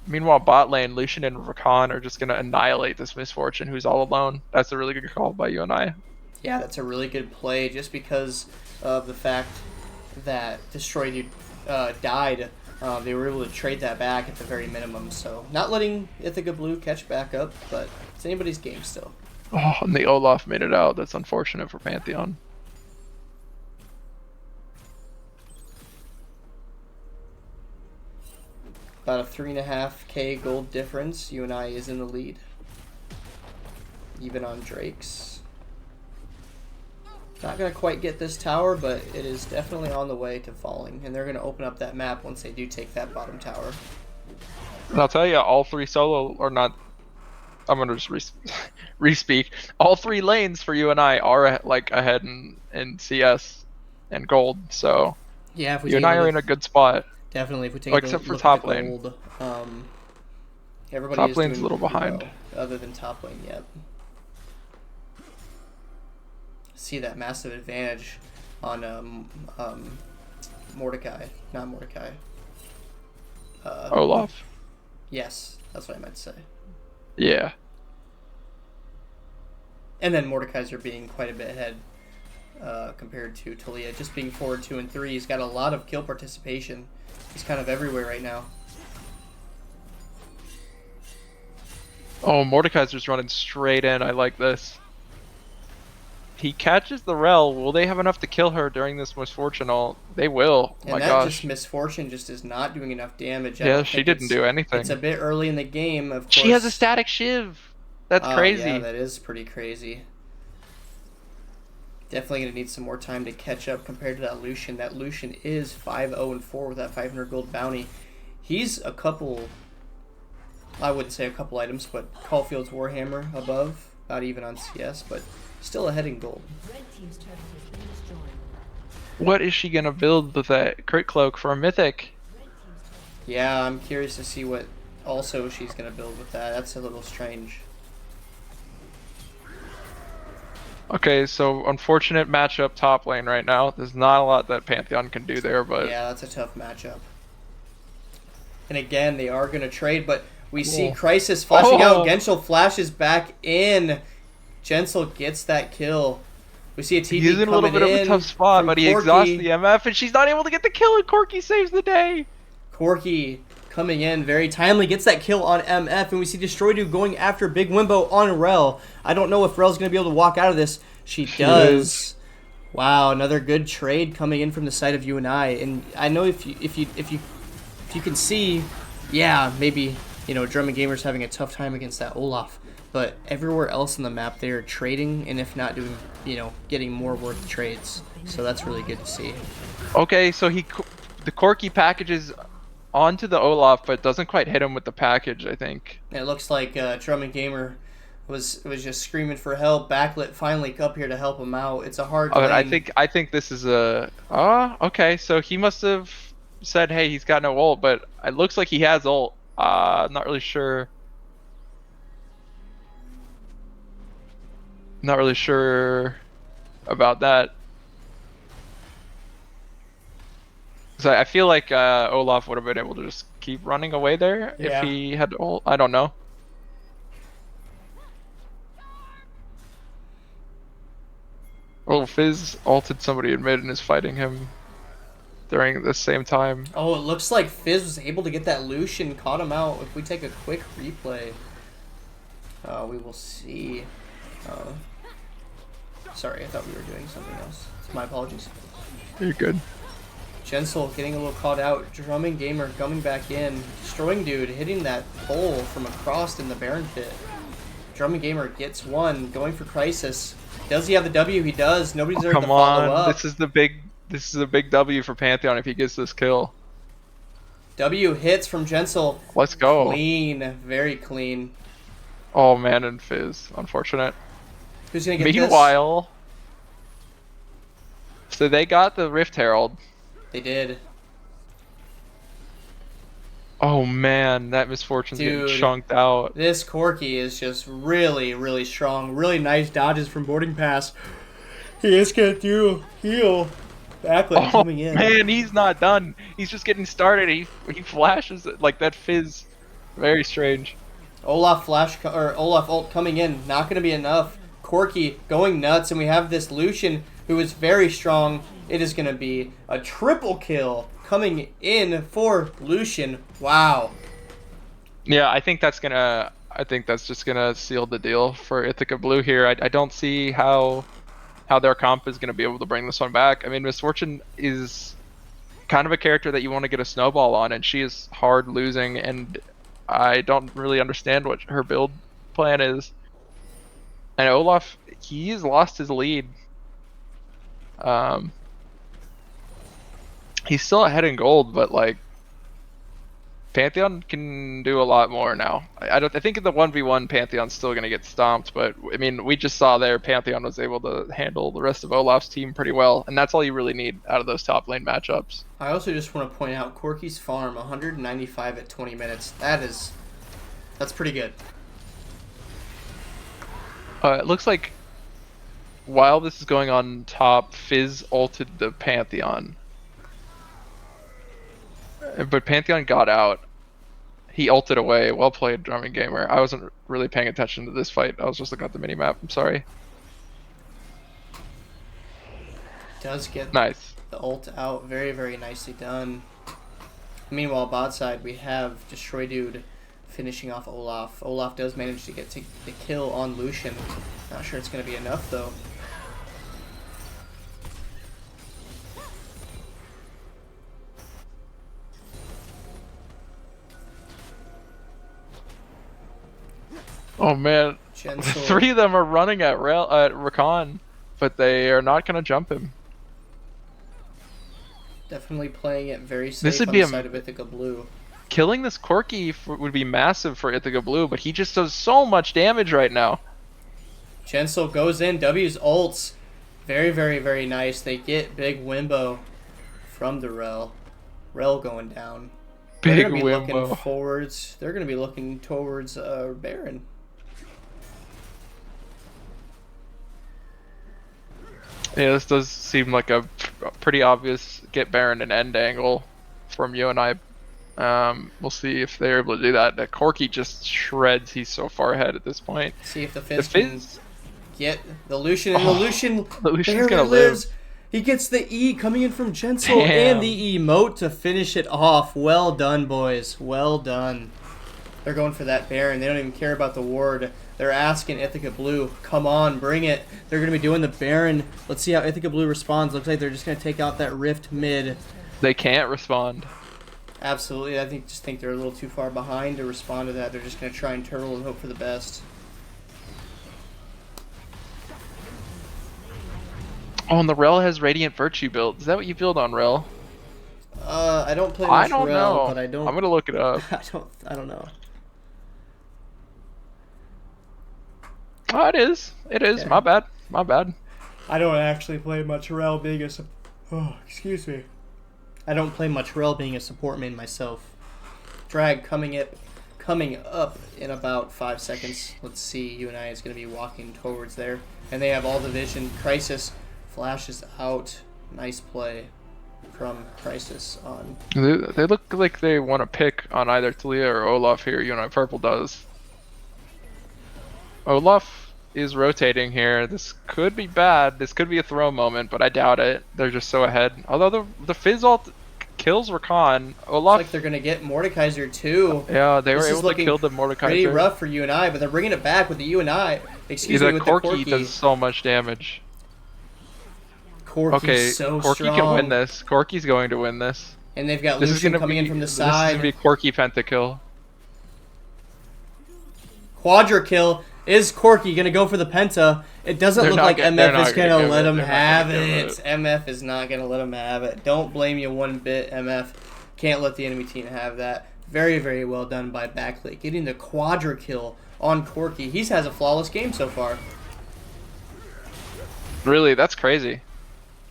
Meanwhile, bot lane, Lucian and Rakan are just going to annihilate this Misfortune who's all alone. That's a really good call by UNI. Yeah, that's a really good play just because of the fact that Destroy died. They were able to trade that back at the very minimum. So not letting Ithaca Blue catch back up, but it's anybody's game still. Oh, and the Olaf made it out. That's unfortunate for Pantheon. About a 3.5k gold difference. UNI is in the lead. Even on Drake's. Not going to quite get this tower, but it is definitely on the way to falling. And they're going to open up that map once they do take that bottom tower. And I'll tell you, all three solo, or not, I'm going to just re-speak. All three lanes for UNI are like ahead in CS and gold. So yeah, if we UNI are in a good spot. Definitely, if we take except for top lane. Gold, everybody top is lane's doing a little behind. well, other than top lane, yep. See that massive advantage on Mordecai, not Mordecai. Olaf. Yes, that's what I meant to say. Yeah. And then Mordekaiser being quite a bit ahead compared to Talia. Just being forward 2 and 3, he's got a lot of kill participation. He's kind of everywhere right now. Oh, Mordekaiser's running straight in. I like this. He catches the Rel. Will they have enough to kill her during this Misfortune ult? They will. Oh and my that gosh. just Misfortune just is not doing enough damage. Yeah, she didn't do anything. It's a bit early in the game, of course. She has a static shiv. That's crazy. Yeah, that is pretty crazy. Definitely going to need some more time to catch up compared to that Lucian. That Lucian is 5-0-4 with that 500 gold bounty. He's a couple, I wouldn't say a couple items, but Caulfield's Warhammer above, about even on CS, but still ahead in gold. What is she going to build with that crit cloak for a mythic? Yeah, I'm curious to see what also she's going to build with that. That's a little strange. Okay, so unfortunate matchup top lane right now. There's not a lot that Pantheon can do there, but yeah, that's a tough matchup. And again, they are going to trade, but we see Crisis flashing out. Genshel flashes back in. Jensel gets that kill. We see a TP he's in a little bit of a tough spot, but he exhausts the MF, and she's not able to get the kill, and Corki saves the day. Corki coming in very timely, gets that kill on MF, and we see Destroy going after Big Wimbo on Rel. I don't know if Rel's going to be able to walk out of this. She does. Wow, another good trade coming in from the side of UNI. And I know if you can see, yeah, maybe, you know, Drummond Gamer's having a tough time against that Olaf. But everywhere else on the map, they are trading, and if not doing, you know, getting more worth trades. So that's really good to see. Okay, so the Corki packages onto the Olaf, but doesn't quite hit him with the package, I think. And it looks like Drummond Gamer was just screaming for help. Backlit finally up here to help him out. It's a hard lane. I think this is a... okay, so he must have said, hey, he's got no ult, but it looks like he has ult. I'm not really sure. Not really sure about that. So I feel like Olaf would have been able to just keep running away there if he had ult. I don't know. Oh, Fizz ulted somebody in mid and is fighting him. during the same time. Oh, it looks like Fizz was able to get that Lucian, caught him out. If we take a quick replay, we will see. Sorry, I thought we were doing something else. My apologies. You're good. Jensel getting a little caught out. Drumming Gamer coming back in. Destroying Dude, hitting that pole from across in the Baron pit. Drumming Gamer gets one, going for Crisis. Does he have the W? He does. Nobody's there to Come follow on, up. this is a big W for Pantheon if he gets this kill. W hits from Jensel. Let's go. Clean, very clean. Oh man, and Fizz, unfortunate. Who's gonna get this? Meanwhile, so they got the Rift Herald. They did. Oh man, that Misfortune's Dude, getting chunked out. This Corki is just really, really strong. Really nice dodges from boarding pass. He is gonna do heal. Backlit coming in. Man, he's not done. He's just getting started. He flashes it like that Fizz. Very strange. Olaf Olaf ult coming in. Not gonna be enough. Corki going nuts, and we have this Lucian who is very strong. It is gonna be a triple kill coming in for Lucian. Wow. Yeah, I think that's just gonna seal the deal for Ithaca Blue here. I don't see how their comp is gonna be able to bring this one back. I mean, Misfortune is kind of a character that you want to get a snowball on, and she is hard losing, and I don't really understand what her build plan is. And Olaf, he's lost his lead. He's still ahead in gold, but like Pantheon can do a lot more now. I think in the 1v1 Pantheon's still gonna get stomped, but I mean we just saw there Pantheon was able to handle the rest of Olaf's team pretty well, and that's all you really need out of those top lane matchups. I also just want to point out Corki's farm 195 at 20 minutes. That's pretty good. It looks like while this is going on top, Fizz ulted the Pantheon. But Pantheon got out. He ulted away. Well played, Drumming Gamer. I wasn't really paying attention to this fight. I was just looking at the minimap. I'm sorry. Does get nice. The ult out. Very, very nicely done. Meanwhile, bot side, we have Destroy Dude finishing off Olaf. Olaf does manage to get the kill on Lucian. Not sure it's going to be enough, though. Oh man, Jensel. 3 of them are running at Rakan, but they are not going to jump him. Definitely playing it very safe This would on be the side of Ithaca Blue. Killing this Corki would be massive for Ithaca Blue, but he just does so much damage right now. Jensel goes in. W's ults. Very, very, very nice. They get big Wimbo from the Rel. Rel going down. Big They're going to be Wimbo. looking forwards. They're going to be looking towards Baron. Yeah, this does seem like a pretty obvious get Baron and end angle from UNI. We'll see if they're able to do that. That Corki just shreds. He's so far ahead at this point. See if the Fizz can get the Lucian, and the Lucian Lucian's barely gonna lives. live. He gets the E coming in from Jensel and the emote to finish it off. Well done, boys. Well done. They're going for that Baron. They don't even care about the ward. They're asking Ithaca Blue, come on, bring it. They're going to be doing the Baron. Let's see how Ithaca Blue responds. Looks like they're just going to take out that Rift mid. They can't respond. Absolutely. I just think they're a little too far behind to respond to that. They're just going to try and turtle and hope for the best. Oh, and the Rel has Radiant Virtue build. Is that what you build on, Rel? I don't play much Rel, know. But I don't. I'm gonna look it up. I don't know. Oh, it is. It is. Yeah. My bad. My bad. I don't actually play much Rel being a excuse me. I don't play much Rel being a support main myself. Drag coming up in about 5 seconds. Let's see. UNI is going to be walking towards there, and they have all the vision. Crisis flashes out. Nice play from Crisis on. They look like they want to pick on either Talia or Olaf here. UNI Purple does. Olaf is rotating here. This could be bad. This could be a throw moment, but I doubt it. They're just so ahead. Although the Fizz ult kills Rakan. Looks Olaf. like they're gonna get Mordekaiser too. Yeah, they This were is able to looking kill the Mordekaiser. Pretty rough for UNI, but they're bringing it back with the UNI. Excuse me, with the Corki Corki. does so much damage. Corki's Okay, so Corki strong. can win this. Corki's going to win this. And they've got This is Lucian gonna coming be in from the this is gonna side. be Corki pentakill. Quadra kill. Is Corki gonna go for the penta? It doesn't They're look not like get- they're MF not is gonna gonna give let it. him They're not have gonna give it. MF is not gonna let him have it. Don't blame you one bit, MF. Can't let the enemy team have that. Very, very well done by Backlit. Getting the quadra kill on Corki. He has a flawless game so far. Really, that's crazy.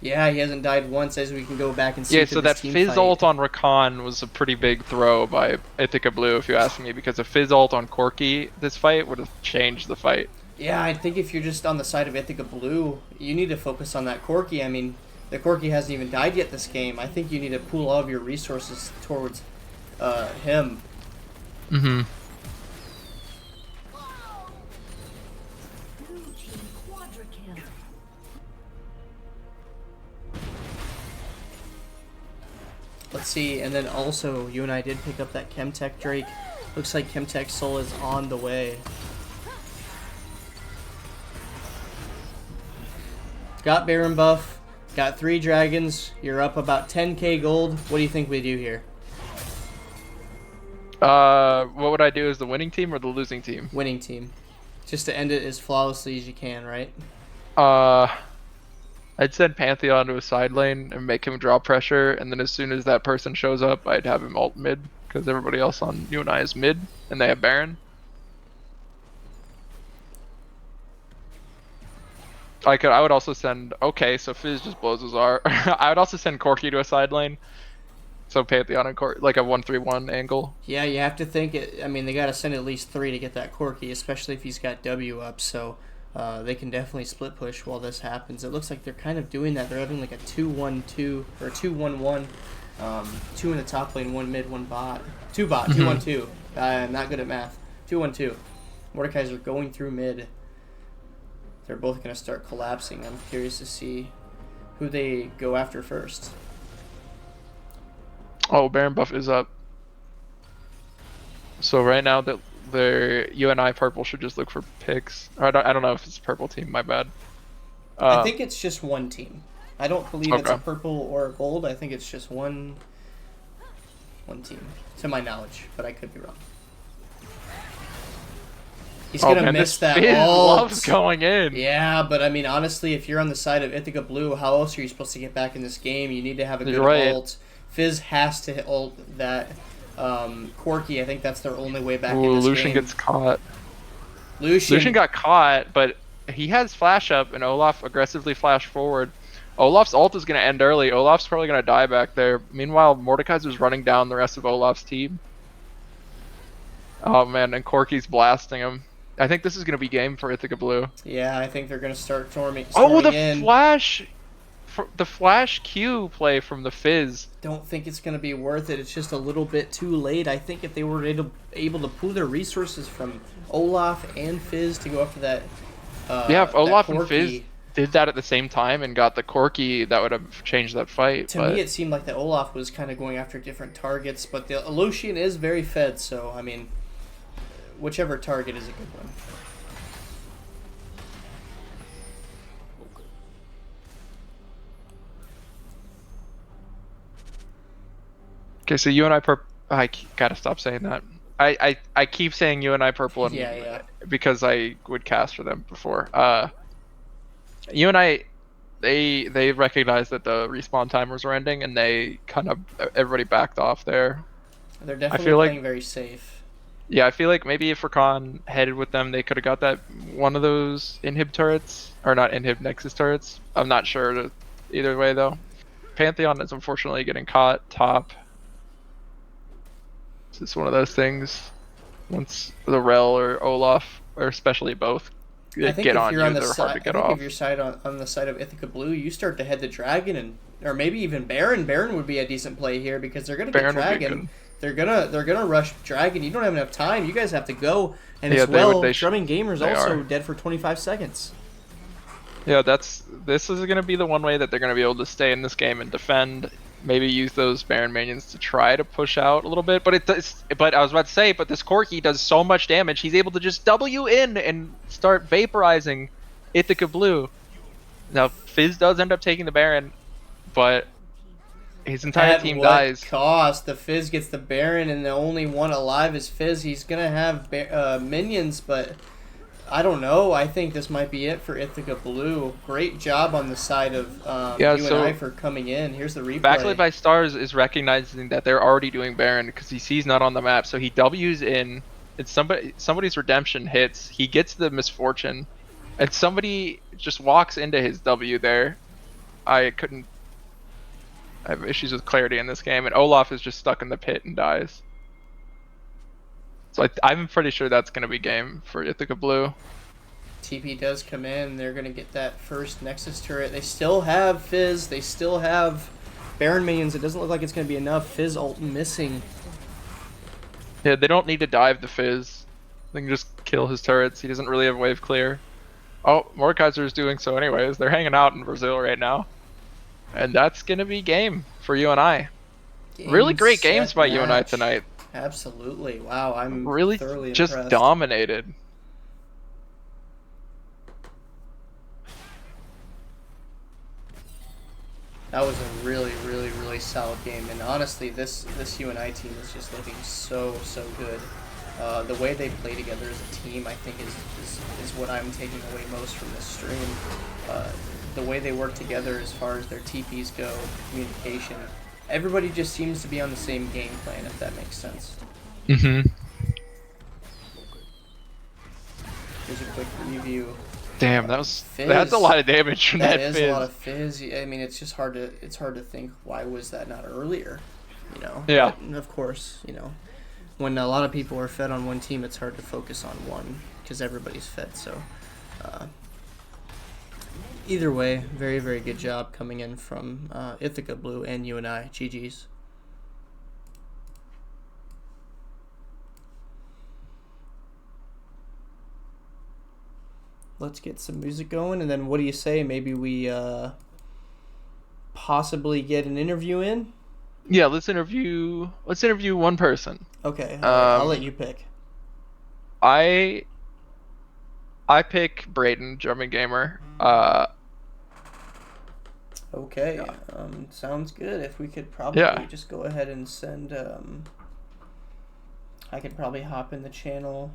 Yeah, he hasn't died once, as we can go back and see. Yeah, through so this that team Fizz fight. ult on Rakan was a pretty big throw by Ithaca Blue, if you ask me, because a Fizz ult on Corki this fight would have changed the fight. Yeah, I think if you're just on the side of Ithaca Blue, you need to focus on that Corki. I mean, the Corki hasn't even died yet this game. I think you need to pool all of your resources towards him. Mm-hmm. Blue team quadra kill. Let's see, and then also, you and I did pick up that Chemtech Drake. Looks like Chemtech Soul is on the way. Got Baron buff, got 3 dragons, you're up about 10k gold. What do you think we do here? What would I do as the winning team or the losing team? Winning team. Just to end it as flawlessly as you can, right? I'd send Pantheon to a side lane and make him draw pressure, and then as soon as that person shows up, I'd have him ult mid, because everybody else on UNI is mid, and they have Baron. I would also send, okay, so Fizz just blows his R. I would also send Corki to a side lane, so Pantheon and Corki, like a 1-3-1 angle. Yeah, you have to think it. I mean, they got to send at least 3 to get that Corki, especially if he's got W up. So they can definitely split push while this happens. It looks like they're kind of doing that. They're having like a 2-1-2 or 2-1-1. 2 in the top lane, 1 mid, 1 bot. 2 bot, 2-1-2. I'm not good at math. 2-1-2. Mordekaiser going through mid. They're both going to start collapsing. I'm curious to see who they go after first. Oh, Baron buff is up. So right now that their UNI purple should just look for picks. Or I don't know if it's purple team. My bad. I think it's just one team. I don't believe it's a Okay. purple or a gold. I think it's just one team, to my knowledge, but I could be wrong. He's gonna man, miss this that Fizz ult. loves going in. Yeah, but I mean, honestly, if you're on the side of Ithaca Blue, how else are you supposed to get back in this game? You need to have a good You're right. ult. Fizz has to ult that Corki. I think that's their only way back in Ooh, this Lucian game. gets caught. Lucian Got caught, but he has flash up, and Olaf aggressively flashed forward. Olaf's ult is going to end early. Olaf's probably going to die back there. Meanwhile, Mordekaiser's running down the rest of Olaf's team. Oh man, and Corki's blasting him. I think this is going to be game for Ithaca Blue. Yeah, I think they're gonna start storming Oh, the in. flash Q play from the Fizz. Don't think it's going to be worth it. It's just a little bit too late. I think if they were able to pool their resources from Olaf and Fizz to go after that, Yeah, if Olaf that and Fizz Corki, did that at the same time and got the Corki, that would have changed that fight. to but me it seemed like that Olaf was kind of going after different targets, but the Lucian is very fed, so I mean, whichever target is a good one. Okay, so UNI purple. Gotta stop saying that. I keep saying UNI purple and Yeah. because I would cast for them before. UNI, they recognized that the respawn timers were ending, and they kind of everybody backed off there. They're definitely feel like- playing very safe. Yeah, I feel like maybe if Rakan headed with them, they could have got that one of those inhib turrets, or not inhib Nexus turrets. I'm not sure either way though. Pantheon is unfortunately getting caught top. It's just one of those things. Once the Rel or Olaf, or especially both, I think get if on you're you, on the they're hard side, to get I think off. if you're side on the side of Ithaca Blue, you start to head the Dragon, and or maybe even Baron. Baron would be a decent play here because they're gonna get Baron would be Dragon. good. They're gonna rush Dragon. You don't have enough time. You guys have to go. And Yeah, as well, they Drumming Gamers they also are. dead for 25 seconds. Yeah, this is gonna be the one way that they're gonna be able to stay in this game and defend. maybe use those Baron minions to try to push out a little bit. But it does. But I was about to say, but this Corki does so much damage. He's able to just W in and start vaporizing Ithaca Blue. Now Fizz does end up taking the Baron, but his entire At team what dies. cost? The Fizz gets the Baron, and the only one alive is Fizz. He's gonna have minions, but I don't know. I think this might be it for Ithaca Blue. Great job on the side of Yeah, UNI so for coming in. Here's the replay. Backlit by Stars is recognizing that they're already doing Baron because he sees not on the map, so he W's in. It's somebody's redemption hits. He gets the misfortune, and somebody just walks into his W there. I have issues with clarity in this game, and Olaf is just stuck in the pit and dies. So I'm pretty sure that's going to be game for Ithaca Blue. TP does come in. They're going to get that first Nexus turret. They still have Fizz. They still have Baron minions. It doesn't look like it's going to be enough. Fizz ult missing. Yeah, they don't need to dive the Fizz. They can just kill his turrets. He doesn't really have wave clear. Oh, Mordekaiser is doing so anyways. They're hanging out in Brazil right now. And that's going to be game for UNI. Really great games by UNI tonight. Absolutely. Wow, I'm really thoroughly just impressed. Dominated. That was a really, really, really solid game. And honestly, this UNI team is just looking so good. The way they play together as a team, I think, is what I'm taking away most from this stream. The way they work together as far as their TPs go, communication. Everybody just seems to be on the same game plan, if that makes sense. Mm-hmm. Here's a quick review. Damn, that's Fizz. a lot of damage from that is Fizz. a lot of Fizz. I mean, it's just hard to think, why was that not earlier? You know. Yeah. But of course, when a lot of people are fed on one team, it's hard to focus on one because everybody's fed. So, either way, very, very good job coming in from Ithaca Blue and UNI. GG's. Let's get some music going, and then what do you say? Maybe we possibly get an interview in? Yeah, let's interview one person. Okay, I'll let you pick. I pick Brayden, German gamer. Okay, sounds good. If we could probably just go ahead and send, I could probably hop in the channel,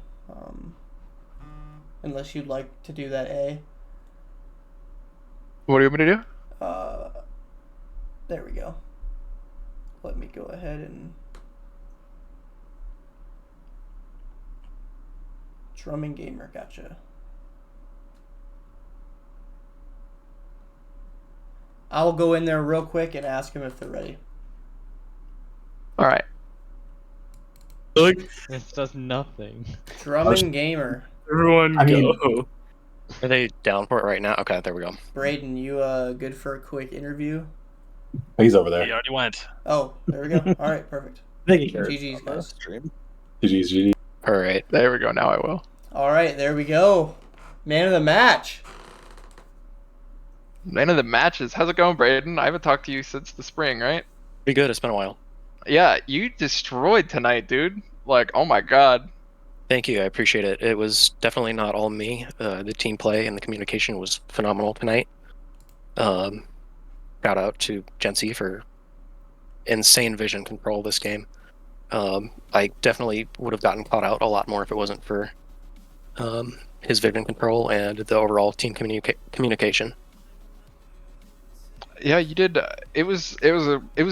unless you'd like to do that, A. What do you want me to do? There we go. Let me go ahead and... Drumming gamer, gotcha. I'll go in there real quick and ask them if they're ready. All right. Look, this does nothing. Drumming gamer. Everyone go. Are they down for it right now? Okay, there we go. Brayden, you good for a quick interview? He's over there. He already went. Oh, there we go. All right, perfect. Thank you. GG's, guys. GG's. All right. There we go. Now I will. All right, there we go. Man of the match. Man of the matches. How's it going, Brayden? I haven't talked to you since the spring, right? Pretty good. It's been a while. Yeah, you destroyed tonight, dude. Like, oh my god. Thank you. I appreciate it. It was definitely not all me. The team play and the communication was phenomenal tonight. Shout out to Jency for insane vision control this game. I definitely would have gotten caught out a lot more if it wasn't for his vision control and the overall team communication. Yeah, you did. It was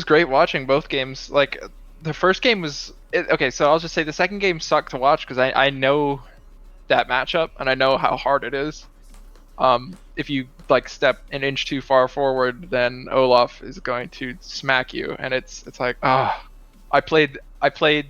great watching both games. Like, the first game was okay. So I'll just say the second game sucked to watch because I know that matchup and I know how hard it is. If you like step an inch too far forward, then Olaf is going to smack you, and it's like I played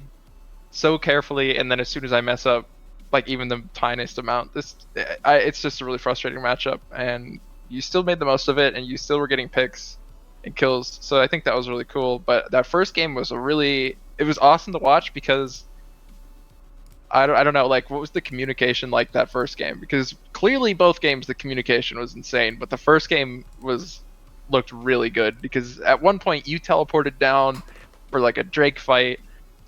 so carefully, and then as soon as I mess up, like even the tiniest amount, it's just a really frustrating matchup, and you still made the most of it, and you still were getting picks and kills. So I think that was really cool. But that first game was it was awesome to watch because I don't know, like, what was the communication like that first game? Because clearly both games the communication was insane, but the first game was looked really good, because at one point you teleported down for like a Drake fight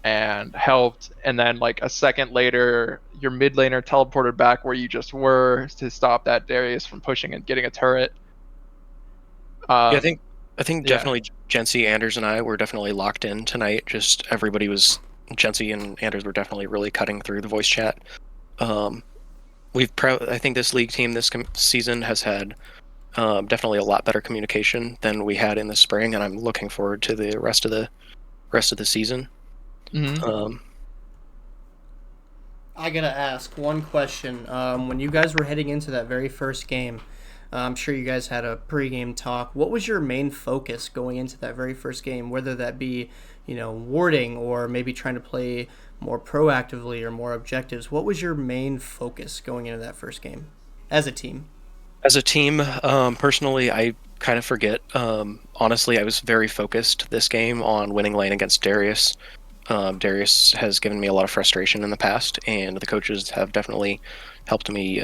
and helped, and then like a second later your mid laner teleported back where you just were to stop that Darius from pushing and getting a turret. Yeah, I think yeah. definitely Jency, Anders, and I were definitely locked in tonight. Just everybody was Jency and Anders were definitely really cutting through the voice chat. I think this league team this season has had definitely a lot better communication than we had in the spring, and I'm looking forward to the rest of the season. I gotta ask one question. When you guys were heading into that very first game, I'm sure you guys had a pre-game talk. What was your main focus going into that very first game? Whether that be, warding or maybe trying to play more proactively or more objectives. What was your main focus going into that first game as a team? As a team, personally, I kind of forget. Honestly, I was very focused this game on winning lane against Darius. Darius has given me a lot of frustration in the past, and the coaches have definitely helped me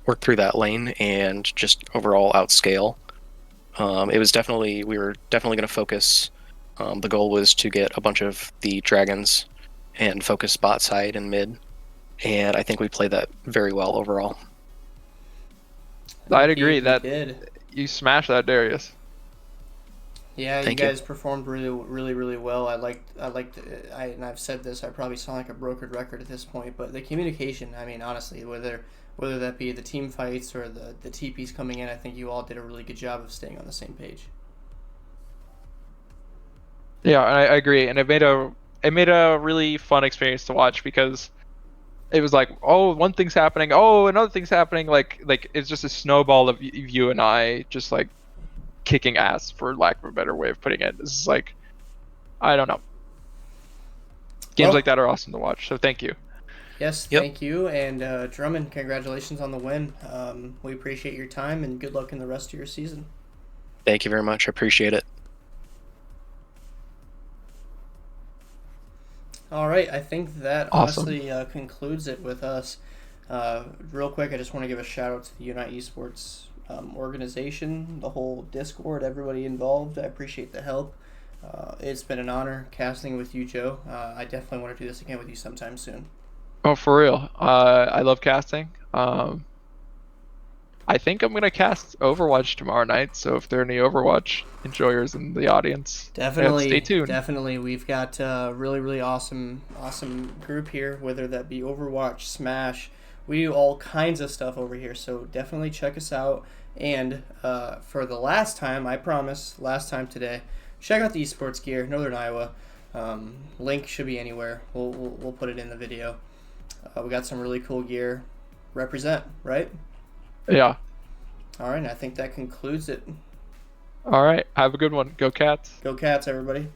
work through that lane and just overall outscale. We were definitely going to focus. The goal was to get a bunch of the dragons and focus bot side and mid, and I think we played that very well overall. I'd agree that you smashed that Darius. Yeah, you guys performed really well. And I've said this, I probably sound like a brokered record at this point, but the communication, I mean, honestly, whether that be the team fights or the TPs coming in, I think you all did a really good job of staying on the same page. Yeah, I agree, and it made a really fun experience to watch, because it was like, oh, one thing's happening, oh, another thing's happening, like it's just a snowball of UNI just like kicking ass, for lack of a better way of putting it. This is like, I don't know. Games like that are awesome to watch, so thank you. Yes, thank you, and Drummond, congratulations on the win. We appreciate your time, and good luck in the rest of your season. Thank you very much. I appreciate it. All right, I think that honestly concludes it with us. Real quick, I just want to give a shout out to the UNI Esports organization, the whole Discord, everybody involved. I appreciate the help. It's been an honor casting with you, Joe. I definitely want to do this again with you sometime soon. Oh, for real. I love casting. I think I'm going to cast Overwatch tomorrow night, so if there are any Overwatch enjoyers in the audience, stay tuned. Definitely. We've got a really awesome group here, whether that be Overwatch, Smash. We do all kinds of stuff over here, so definitely check us out. And for the last time, I promise, last time today, check out the esports gear, Northern Iowa. Link should be anywhere. We'll put it in the video. We got some really cool gear. Represent, right? Yeah. All right, I think that concludes it. All right. Have a good one. Go Cats. Go Cats, everybody.